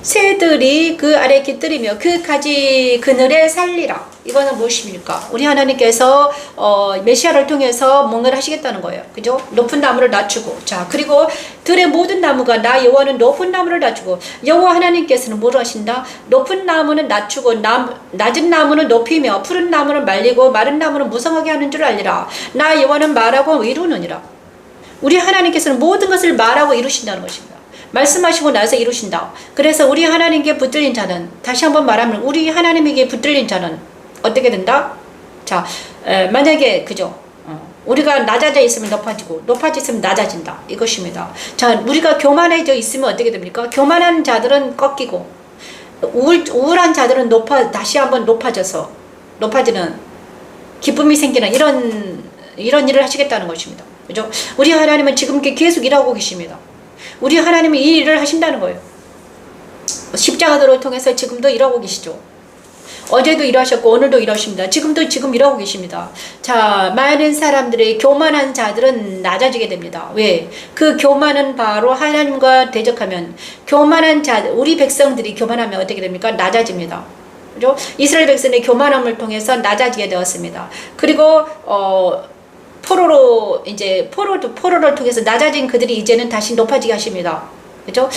새들이 그 아래 깃들이며 그 가지 그늘에 살리라. 이거는 무엇입니까? 우리 하나님께서 메시아를 통해서 뭔가를 하시겠다는 거예요. 그죠? 높은 나무를 낮추고, 자, 그리고 들의 모든 나무가 나 여호와는 높은 나무를 낮추고, 여호와 하나님께서는 뭐를 하신다? 높은 나무는 낮추고 낮은 나무는 높이며 푸른 나무는 말리고 마른 나무는 무성하게 하는 줄 알리라. 나 여호와는 말하고 이루느니라. 우리 하나님께서는 모든 것을 말하고 이루신다는 것입니다. 말씀하시고 나서 이루신다. 그래서 우리 하나님께 붙들린 자는, 다시 한번 말하면 우리 하나님에게 붙들린 자는 어떻게 된다? 자, 만약에 그죠? 우리가 낮아져 있으면 높아지고 높아졌으면 낮아진다. 이것입니다. 자, 우리가 교만해져 있으면 어떻게 됩니까? 교만한 자들은 꺾이고 우울한 자들은 다시 한번 높아지는 기쁨이 생기는 이런 일을 하시겠다는 것입니다. 그죠? 우리 하나님은 지금 계속 일하고 계십니다. 우리 하나님이 이 일을 하신다는 거예요. 십자가도를 통해서 지금도 일하고 계시죠. 어제도 일하셨고 오늘도 일하십니다. 지금 일하고 계십니다. 자, 많은 사람들의 교만한 자들은 낮아지게 됩니다. 왜? 그 교만은 바로 하나님과 대적하면, 교만한 우리 백성들이 교만하면 어떻게 됩니까? 낮아집니다. 그죠? 이스라엘 백성의 교만함을 통해서 낮아지게 되었습니다. 그리고 포로를 통해서 낮아진 그들이 이제는 다시 높아지게 하십니다. 그죠?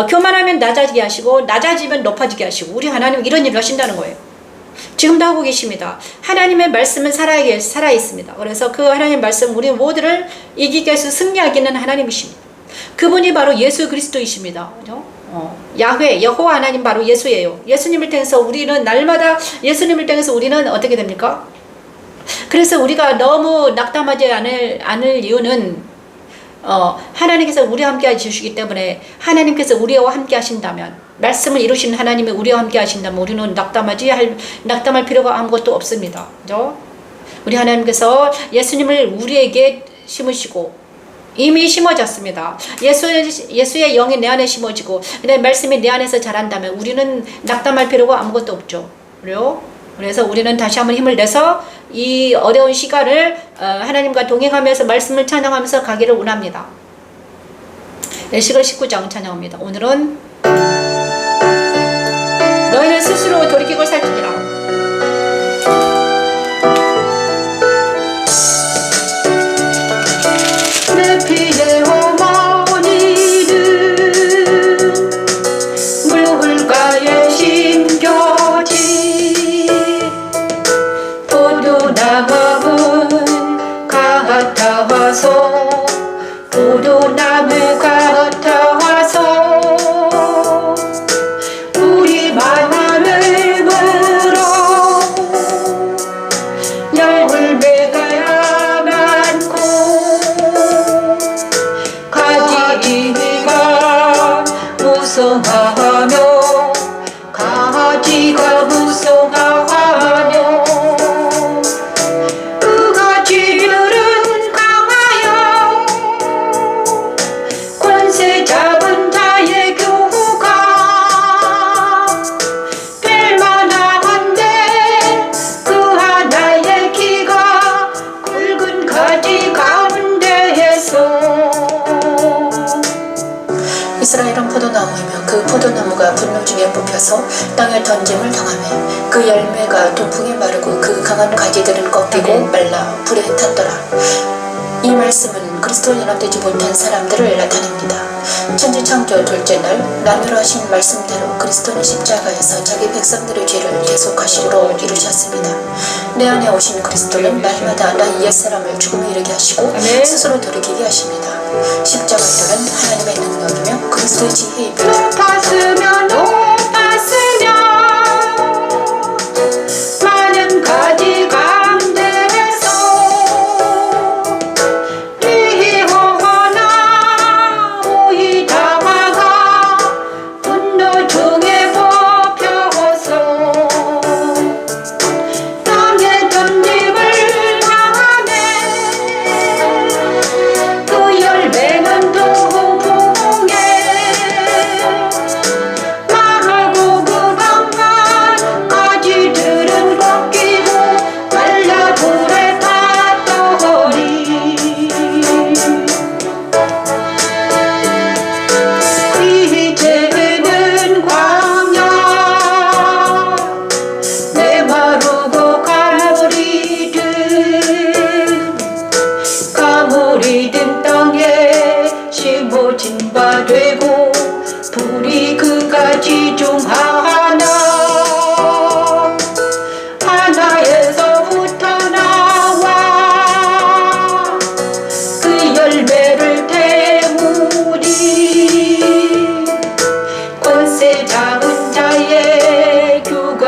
교만하면 낮아지게 하시고 낮아지면 높아지게 하시고, 우리 하나님은 이런 일을 하신다는 거예요. 지금도 하고 계십니다. 하나님의 말씀은 살아 있습니다. 그래서 그 하나님의 말씀 우리 모두를 이기게 해서 승리하게 하는 하나님이십니다. 그분이 바로 예수 그리스도이십니다. 그죠? 야훼, 여호와 하나님 바로 예수예요. 예수님을 통해서 우리는 날마다 예수님을 통해서 우리는 어떻게 됩니까? 그래서 우리가 너무 낙담하지 않을 이유는 하나님께서 우리와 함께 하시기 때문에, 하나님께서 우리와 함께 하신다면, 말씀을 이루신 하나님이 우리와 함께 하신다면 우리는 낙담할 필요가 아무것도 없습니다. 그죠? 우리 하나님께서 예수님을 우리에게 심으시고 이미 심어졌습니다. 예수의 영이 내 안에 심어지고 내 말씀이 내 안에서 자란다면 우리는 낙담할 필요가 아무것도 없죠. 그래서 우리는 다시 한번 힘을 내서 이 어려운 시간을 하나님과 동행하면서 말씀을 찬양하면서 가기를 원합니다. 에스겔 19장 찬양합니다. 오늘은 너희는 스스로 돌이키고 살지니라. 내 피의 어머니는 물가에 심겨진 포도나무는 같아서, 포도나무 같아서 우리 마음을 물어 열매가 많고 가지가 무성하며 그 가지들은 강하여 권세 잡은 자의 교가 될 만한데, 그 하나의 키가 굵은 가지 가운데에서. 이스라엘은 포도나무이며 그 포도나무가 분노 중에 뽑혀서 땅에 던짐을 당하며 그 열매가 동풍에 마르고 그 강한 가지들은 꺾이고 말라 불에 탔더라. 이 말씀은 그리스도와 연합되지 못한 사람들을 나타냅니다. 천지창조 둘째 날 나누라 하신 말씀대로 그리스도는 십자가에서 자기 백성들의 죄를 대속하시기로 이루셨습니다. 내 안에 오신 그리스도는 날마다 나 옛사람을 죽음에 이르게 하시고 스스로 돌이키게 하십니다. 십자가들은 하나님의 능력이며 그리스도의 지혜입니다. 높았으면 많은 가지 가운데서 리호나 오이다마가 분노 중에 뽑혀서 땅에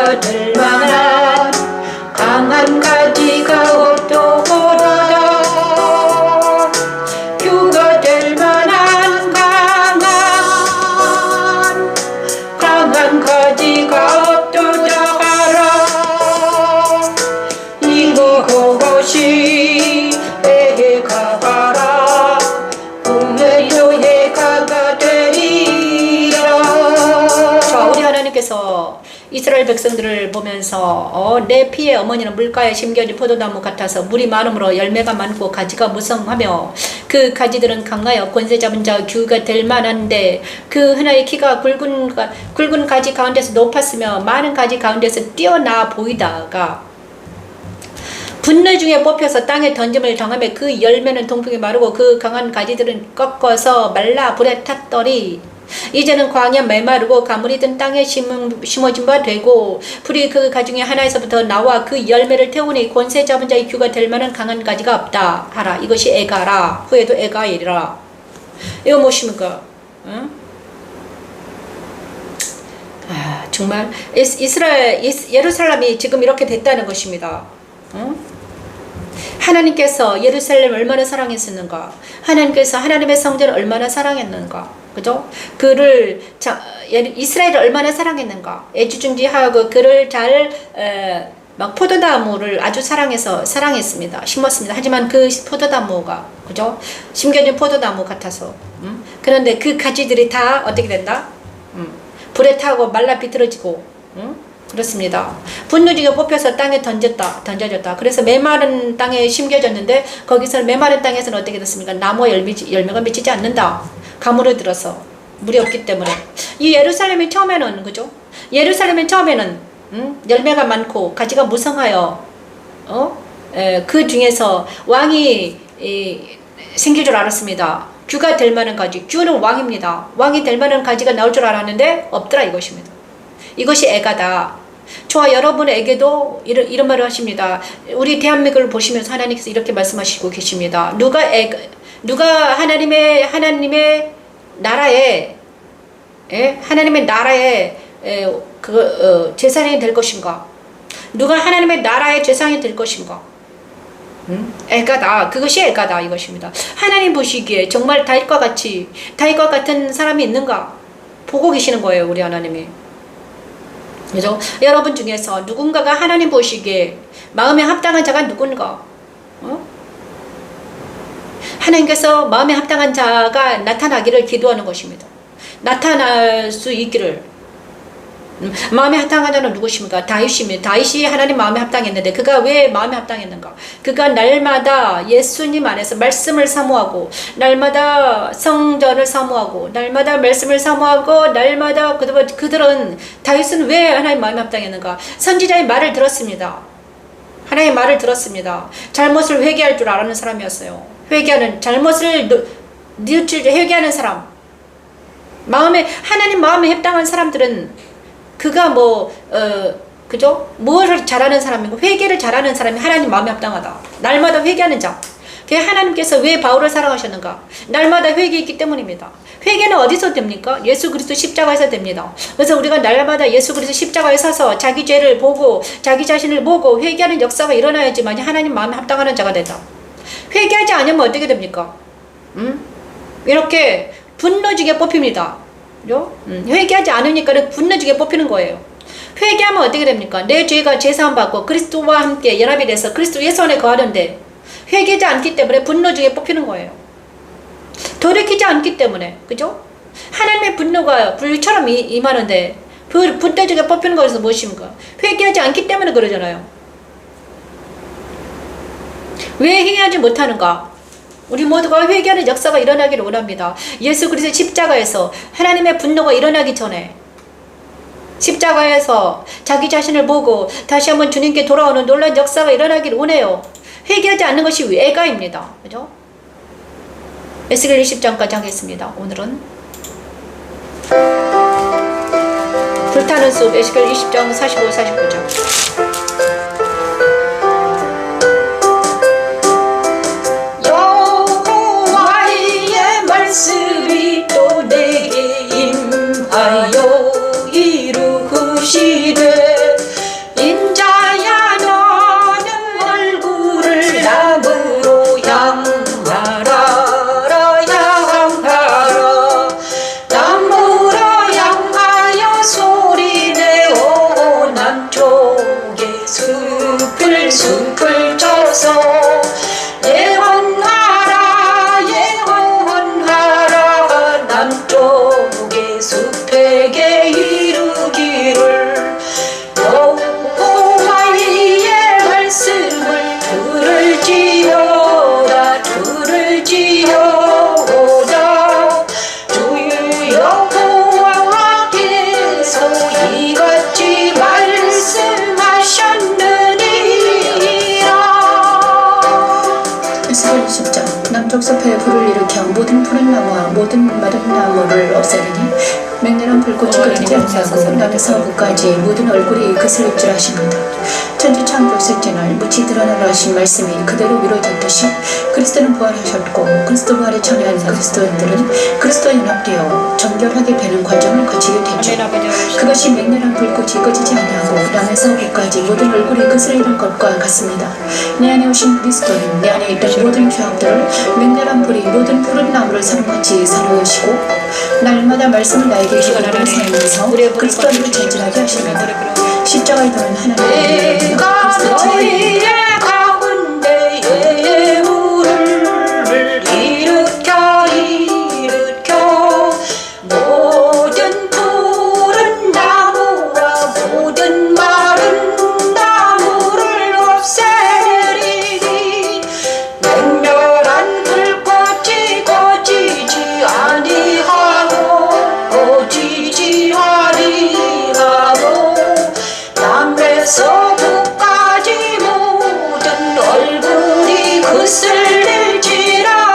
규가 될 만한 강한 가지가 없도다. 규가 될 만한 강한 가지가 없도다 하라. 이것이 해가 하라. 꿈에도 해가 되리라. 자, 우리 하나님께서 이스라엘 백성들을 보면서 내 피의 어머니는 물가에 심겨진 포도나무 같아서 물이 많음으로 열매가 많고 가지가 무성하며 그 가지들은 강하여 권세 잡은 자 규가 될 만한데 그 하나의 키가 굵은 가지 가운데서 높았으며 많은 가지 가운데서 뛰어나 보이다가 분노 중에 뽑혀서 땅에 던짐을 당하며 그 열매는 동풍에 마르고 그 강한 가지들은 꺾어서 말라 불에 탔더니 이제는 광야 메마르고 가물이 든 땅에 심어진 바 되고 풀이 그 가중에 하나에서부터 나와 그 열매를 태우니 권세 잡은 자의 규가 될 만한 강한 가지가 없다 하라. 이것이 애가라. 후에도 애가이라. 이거 무엇입니까? 응? 정말 예루살렘이 지금 이렇게 됐다는 것입니다. 응? 하나님께서 예루살렘을 얼마나 사랑했었는가? 하나님께서 하나님의 성전을 얼마나 사랑했는가? 그죠? 그를 이스라엘을 얼마나 사랑했는가? 애지중지하고 그를 막 포도나무를 아주 사랑했습니다. 심었습니다. 하지만 그 포도나무가 그죠? 심겨진 포도나무 같아서 그런데 그 가지들이 다 어떻게 된다? 불에 타고 말라 비틀어지고 그렇습니다. 분노 중에 뽑혀서 땅에 던져졌다. 그래서 메마른 땅에 심겨졌는데 거기서는 메마른 땅에서는 어떻게 됐습니까? 나무와 열매가 맺히지 않는다. 가물어 들어서 물이 없기 때문에 이 예루살렘이 처음에는 그죠? 예루살렘이 처음에는 열매가 많고 가지가 무성하여 그 중에서 왕이 생길 줄 알았습니다. 규가 될 만한 가지. 규는 왕입니다. 왕이 될 만한 가지가 나올 줄 알았는데 없더라 이것입니다. 이것이 애가다. 저와 여러분에게도 이런 말을 하십니다. 우리 대한민국을 보시면서 하나님께서 이렇게 말씀하시고 계십니다. 누가 하나님의 나라에 제사장이 될 것인가? 누가 하나님의 나라의 제사장이 될 것인가? 애가다. 그것이 애가다 이것입니다. 하나님 보시기에 정말 다윗과 같은 사람이 있는가? 보고 계시는 거예요, 우리 하나님이. 그죠? 여러분 중에서 누군가가 하나님 보시기에 마음에 합당한 자가 누군가? 하나님께서 마음에 합당한 자가 나타나기를 기도하는 것입니다. 나타날 수 있기를. 마음에 합당한 자는 누구십니까? 다윗입니다. 다윗이 하나님 마음에 합당했는데 그가 왜 마음에 합당했는가? 그가 날마다 예수님 안에서 말씀을 사모하고 날마다 성전을 사모하고 날마다 말씀을 사모하고 날마다 그들은 다윗은 왜 하나님 마음에 합당했는가? 선지자의 말을 들었습니다. 하나님의 말을 들었습니다. 잘못을 회개할 줄 알았는 사람이었어요. 잘못을 뉘우칠 회개하는 사람. 하나님 마음에 합당한 사람들은 그가 그죠? 무엇을 잘하는 사람이고 회개를 잘하는 사람이 하나님 마음에 합당하다. 날마다 회개하는 자. 하나님께서 왜 바울을 사랑하셨는가? 날마다 회개했기 때문입니다. 회개는 어디서 됩니까? 예수 그리스도 십자가에서 됩니다. 그래서 우리가 날마다 예수 그리스도 십자가에 서서 자기 죄를 보고 자기 자신을 보고 회개하는 역사가 일어나야지만 하나님 마음에 합당하는 자가 된다. 회개하지 않으면 어떻게 됩니까? 이렇게 분노지게 뽑힙니다. 회개하지 않으니까 분노지게 뽑히는 거예요. 회개하면 어떻게 됩니까? 내 죄가 제사함 받고 그리스도와 함께 연합이 돼서 그리스도 예수 안에 거하는데 회개하지 않기 때문에 분노지게 뽑히는 거예요. 돌이키지 않기 때문에, 그죠? 하나님의 분노가 불처럼 임하는데 분노지게 뽑히는 것은 무엇입니까? 회개하지 않기 때문에 그러잖아요. 왜 회개하지 못하는가? 우리 모두가 회개하는 역사가 일어나기를 원합니다. 예수 그리스도의 십자가에서 하나님의 분노가 일어나기 전에 십자가에서 자기 자신을 보고 다시 한번 주님께 돌아오는 놀라운 역사가 일어나기를 원해요. 회개하지 않는 것이 애가입니다. 그죠? 에스겔 20장까지 하겠습니다. 오늘은 불타는 숲 에스겔 20장 45, 49장. 말씀이 또 내게 임하여 이루시되 하지 않냐고 남에서 끝까지 모든 얼굴이 그슬릴 줄 아십니다. 천지창조 셋째 날 무치 드러나라 하신 말씀이 그대로 이루어졌듯이 그리스도는 부활하셨고 그리스도 부활에 참여한 그리스도인들은 그리스도에 연합되어 정결하게 되는 과정을 거치게 됐죠. 그것이 맹렬한 불꽃이 꺼지지 아니하고 남에서 끝까지 모든 얼굴이 그슬리는 것과 같습니다. 내 안에 오신 그리스도는 내 안에 있던 모든 죄악들을 맹렬한 불이 모든 푸른 나무를 사람같이 사르시고 날마다 말씀을 나에게 주어나는 삶에서 그리스도를 전진하게 하십니다. 십자가에 도는 하나님의 내가 너희의 가운데에 물을 일으켜 모든 푸른 나무와 모든 마른 나무를 없애리니 맹렬한 불꽃이 꺼지지 아니하고 남에서 북까지 모든 얼굴이 그슬릴지라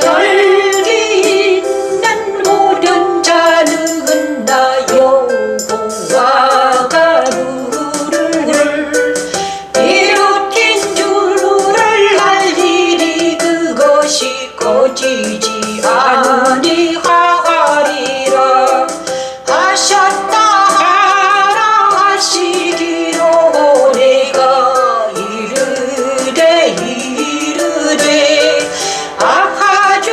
열기 있는 모든 자는 나 여호와가 누구를 일으킨 줄을 알리니 그것이 꺼지지 아니하리라 하셨다 하라 하시기로 내가 이르되 아하주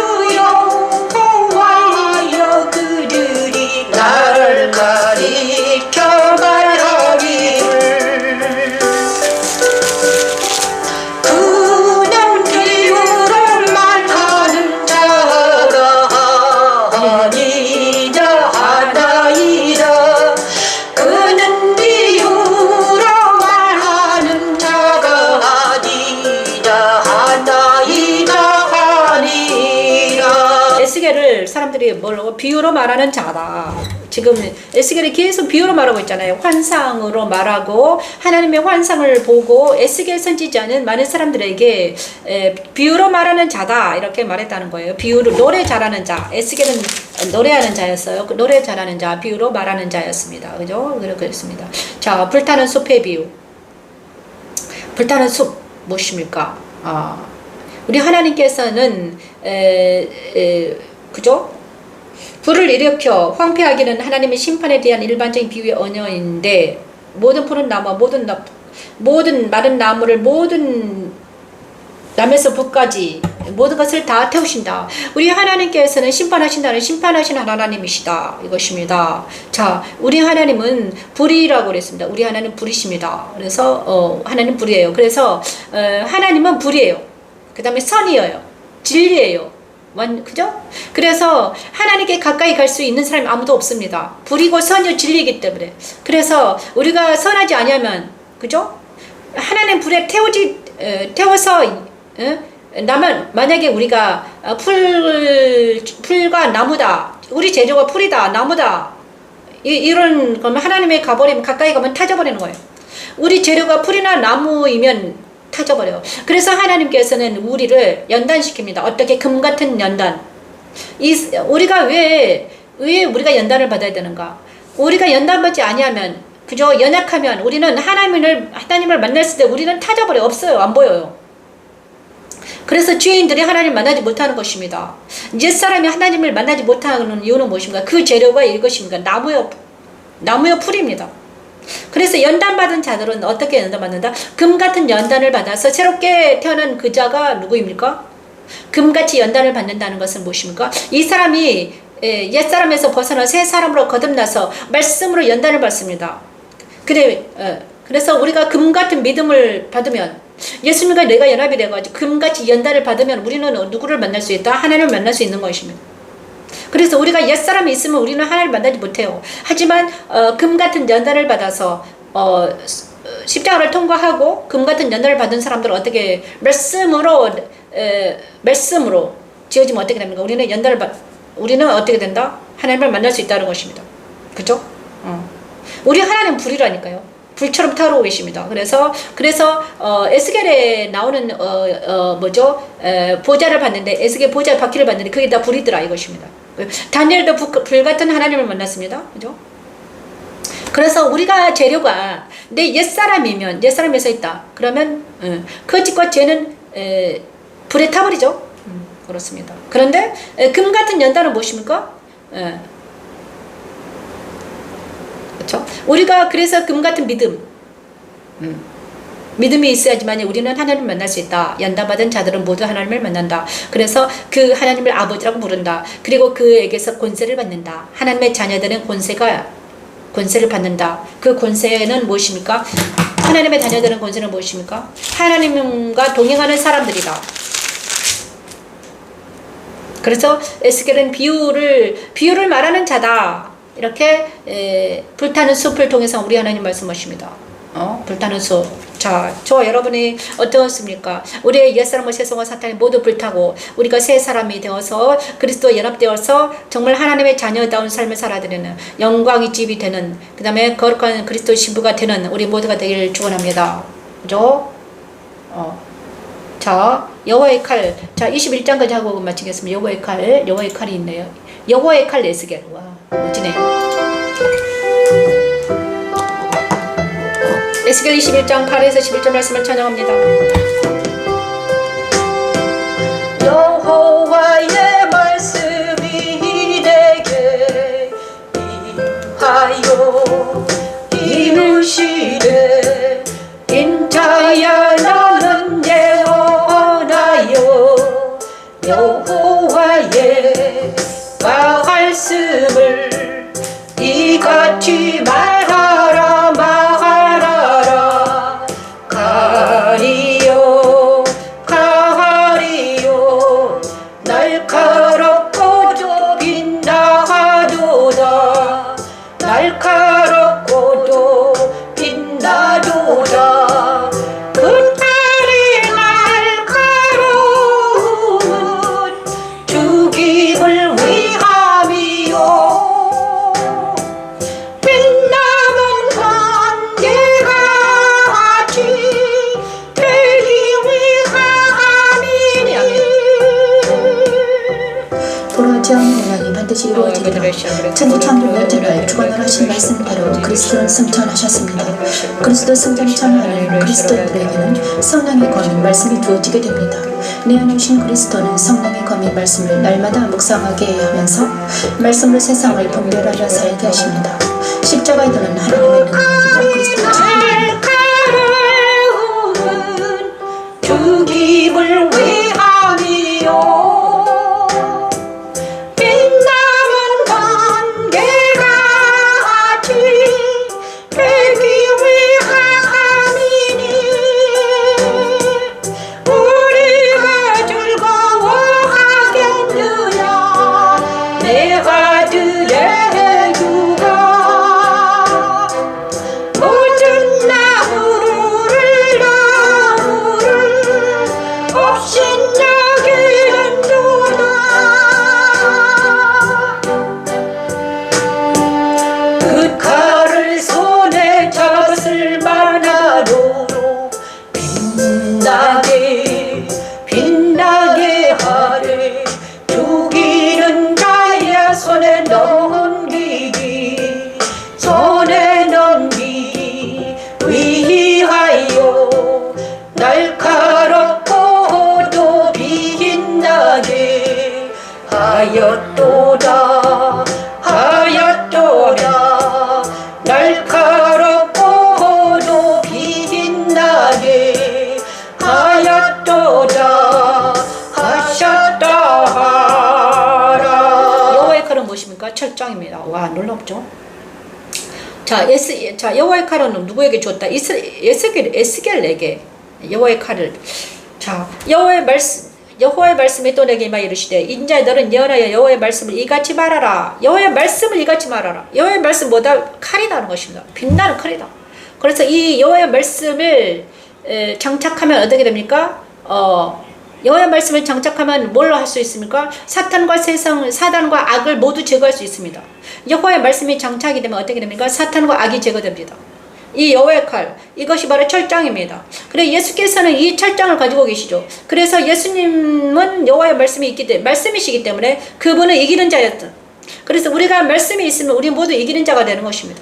여호와여 그들이 나를 가리켜 말하기를 그는 비유로 말하는 자가 아니다 하나이다 그는 비유로 말하는 자가 아니다 하나이다 하니라. 에스겔을 사람들이 뭐라고 비유로 말하는 자다. 지금 에스겔이 계속 비유로 말하고 있잖아요. 환상으로 말하고 하나님의 환상을 보고 에스겔 선지자는 많은 사람들에게 비유로 말하는 자다 이렇게 말했다는 거예요. 비유로 노래 잘하는 자. 에스겔은 노래하는 자였어요. 그 노래 잘하는 자, 비유로 말하는 자였습니다. 그죠? 그렇습니다. 자, 불타는 숲의 비유. 불타는 숲 무엇입니까? 우리 하나님께서는 그죠? 불을 일으켜 황폐하기는 하나님의 심판에 대한 일반적인 비유의 언어인데 모든 푸른 나무, 모든 마른 나무를 모든 남에서 북까지 모든 것을 다 태우신다. 우리 하나님께서는 심판하시는 하나님이시다. 이것입니다. 자, 우리 하나님은 불이라고 그랬습니다. 우리 하나님 불이십니다. 그래서 하나님 불이에요. 그래서 하나님은 불이에요. 그 다음에 선이에요. 진리예요. 그죠? 그래서 하나님께 가까이 갈 수 있는 사람이 아무도 없습니다. 불이고 선이요 진리이기 때문에. 그래서 우리가 선하지 아니하면 그죠? 하나님 불에 태워서 나면 만약에 우리가 풀과 나무다. 우리 재료가 풀이다. 나무다. 이런 거면 하나님의 가까이 가면 타져버리는 거예요. 우리 재료가 풀이나 나무이면 타져버려요. 그래서 하나님께서는 우리를 연단시킵니다. 어떻게 금 같은 연단. 우리가 왜 우리가 연단을 받아야 되는가? 우리가 연단받지 아니하면 그저 연약하면 우리는 하나님을 만났을 때 우리는 타져버려. 없어요. 안 보여요. 그래서 죄인들이 하나님을 만나지 못하는 것입니다. 옛사람이 하나님을 만나지 못하는 이유는 무엇입니까? 그 재료가 이것입니까? 나무요 풀입니다. 그래서 연단받은 자들은 어떻게 연단받는다? 금같은 연단을 받아서 새롭게 태어난 그 자가 누구입니까? 금같이 연단을 받는다는 것은 무엇입니까? 이 사람이 옛사람에서 벗어나 새 사람으로 거듭나서 말씀으로 연단을 받습니다. 그래서 우리가 금같은 믿음을 받으면 예수님과 내가 연합이 되어가지고 금같이 연단을 받으면 우리는 누구를 만날 수 있다? 하나님을 만날 수 있는 것입니다. 그래서 우리가 옛사람이 있으면 우리는 하나님을 만나지 못해요. 하지만 금같은 연단을 받아서 십자가를 통과하고 금같은 연단을 받은 사람들은 어떻게 말씀으로 지어지면 어떻게 됩니까? 우리는 어떻게 된다? 하나님을 만날 수 있다는 것입니다. 그죠? 우리 하나님 불이라니까요. 불처럼 타오르고 계십니다. 그래서 에스겔에 나오는 보좌를 봤는데, 에스겔 보좌 바퀴를 봤는데 그게 다 불이더라 이것입니다. 다니엘도 불 같은 하나님을 만났습니다. 그죠? 그래서 우리가 재료가 내 옛사람이면, 옛사람에 서 있다 그러면 거짓과 죄는 불에 타버리죠. 그렇습니다. 그런데 금 같은 연단은 무엇입니까? 그렇죠? 우리가 그래서 금 같은 믿음이 있어야지만 우리는 하나님을 만날 수 있다. 연단받은 자들은 모두 하나님을 만난다. 그래서 그 하나님을 아버지라고 부른다. 그리고 그에게서 권세를 받는다. 하나님의 자녀들은 권세를 받는다. 그 권세는 무엇입니까? 하나님의 자녀들은 권세는 무엇입니까? 하나님과 동행하는 사람들이다. 그래서 에스겔은 비유를 말하는 자다. 이렇게 불타는 숲을 통해서 우리 하나님 말씀하십니다. 불타는 숲. 자, 저 여러분이 어떻습니까? 우리의 옛사람과 세상과 사탄이 모두 불타고 우리가 새 사람이 되어서 그리스도와 연합되어서 정말 하나님의 자녀다운 삶을 살아드리는 영광의 집이 되는, 그 다음에 거룩한 그리스도 신부가 되는 우리 모두가 되기를 축원합니다. 그죠? 자, 여호와의 칼. 자, 21장까지 하고 마치겠습니다. 여호와의 칼이 있네요. 여호와의 칼 에스겔. 와, 멋지네요. 에스겔 21장 8에서 11절 말씀을 찬양합니다. 여호와의 말씀이 내게 임하여 이르시되 인자야 너는 예언하여 여호와의 말씀을 이같이 말하라 가리요 날카롭고도 빛나도다 날카롭고도 빛나도다 그 칼이 날카로운 죽임을 위함이요 영원히 반드시 이루어지리라. 천지 창조 열전을 주관하신 말씀대로 그리스도는 승천하셨습니다. 그리스도 승천에 참여하는 그리스도인들에게는 성령의 검인 말씀이 주어지게 됩니다. 내 안에 오신 그리스도는 성령의 검인 말씀을 날마다 묵상하게 하면서 말씀으로 세상을 분별하여 살게 하십니다. 십자가에 드는 하나님의 능력이고 그리스도의 죽임을 위함이요 빛나게 하래 죽이는 자의 손에 넘기기 위하여 날카롭고도 빛나게 하였도다 날카롭고도 빛나게 하였도다 하셨다 하라. 여호와의 칼은 무엇입니까? 철장입니다. 와, 놀랍죠? 자, 여호와의 칼은 누구에게 줬다? 에스겔에게 여호와의 칼을. 자, 여호와의 말씀이 또 내게 임하여 이르시되 인자야 너는 예언하여 여호와의 말씀을 이같이 말하라. 여호와의 말씀을 이같이 말하라. 여호와의 말씀 뭐다? 칼이라는 것입니다. 빛나는 칼이다. 그래서 이 여호와의 말씀을 장착하면 어떻게 됩니까? 여호와의 말씀을 장착하면 뭘로 할 수 있습니까? 사탄과 사단과 악을 모두 제거할 수 있습니다. 여호와의 말씀이 장착이 되면 어떻게 됩니까? 사탄과 악이 제거됩니다. 이 여호와의 칼, 이것이 바로 철장입니다. 그래 예수께서는 이 철장을 가지고 계시죠. 그래서 예수님은 여호와의 말씀이 있기 때문에 말씀이시기 때문에 그분은 이기는 자였다. 그래서 우리가 말씀이 있으면 우리 모두 이기는 자가 되는 것입니다.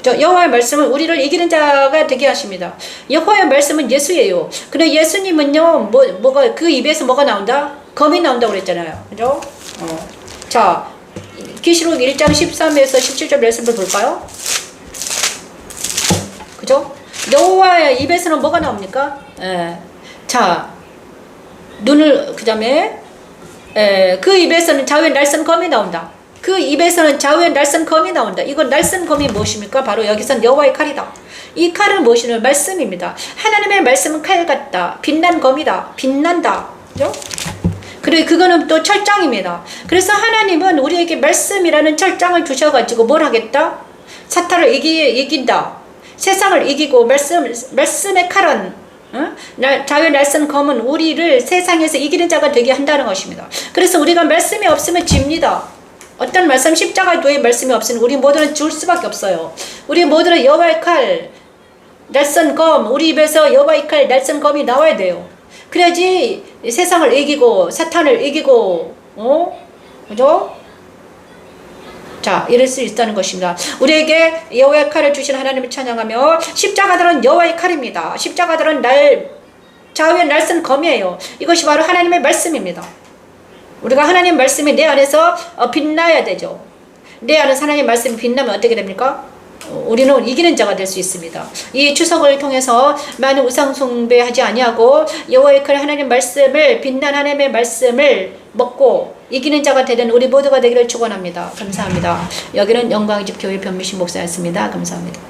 여호와의 말씀은 우리를 이기는 자가 되게 하십니다. 여호와의 말씀은 예수예요. 그래 예수님은요 뭐가 그 입에서 뭐가 나온다? 검이 나온다고 그랬잖아요. 그죠? 자 계시록 1장 13에서 17절 말씀을 볼까요? 그죠? 여호와의 입에서는 뭐가 나옵니까? 자 눈을 그 다음에 그 입에서는 좌우의 날선 검이 나온다. 그 입에서는 좌우의 날선 검이 나온다. 이건 날선 검이 무엇입니까? 바로 여기선 여호와의 칼이다. 이 칼은 무엇이냐? 말씀입니다. 하나님의 말씀은 칼 같다. 빛난 검이다. 빛난다. 그죠? 그리고 그거는 또 철장입니다. 그래서 하나님은 우리에게 말씀이라는 철장을 주셔가지고 뭘 하겠다? 사탄을 이긴다. 세상을 이기고 말씀의 칼은 자유의 날선 검은 우리를 세상에서 이기는 자가 되게 한다는 것입니다. 그래서 우리가 말씀이 없으면 집니다. 어떤 말씀 십자가 도의 말씀이 없으면 우리 모두는 죽을 수밖에 없어요. 우리 모두는 여호와의 칼 날선 검 우리 입에서 여호와의 칼 날선 검이 나와야 돼요. 그래야지 세상을 이기고 사탄을 이기고 그죠? 자 이럴 수 있다는 것입니다. 우리에게 여호와의 칼을 주신 하나님을 찬양하며 십자가들은 여호와의 칼입니다. 십자가들은 좌우의 날선 검이에요. 이것이 바로 하나님의 말씀입니다. 우리가 하나님 말씀이 내 안에서 빛나야 되죠. 내 안에서 하나님 말씀이 빛나면 어떻게 됩니까? 우리는 이기는 자가 될 수 있습니다. 이 추석을 통해서 많은 우상 숭배하지 아니하고 여호와의 칼 하나님 말씀을 빛난 하나님의 말씀을 먹고 이기는 자가 되는 우리 모두가 되기를 축원합니다. 감사합니다. 여기는 영광의 집 교회 변미신 목사였습니다. 감사합니다.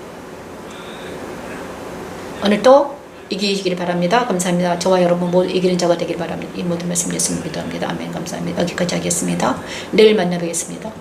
오늘도 이기시기를 바랍니다. 감사합니다. 저와 여러분 모두 이기는 자가 되기를 바랍니다. 이 모든 말씀 예수님 기도합니다. 아멘. 감사합니다. 여기까지 하겠습니다. 내일 만나 뵙겠습니다.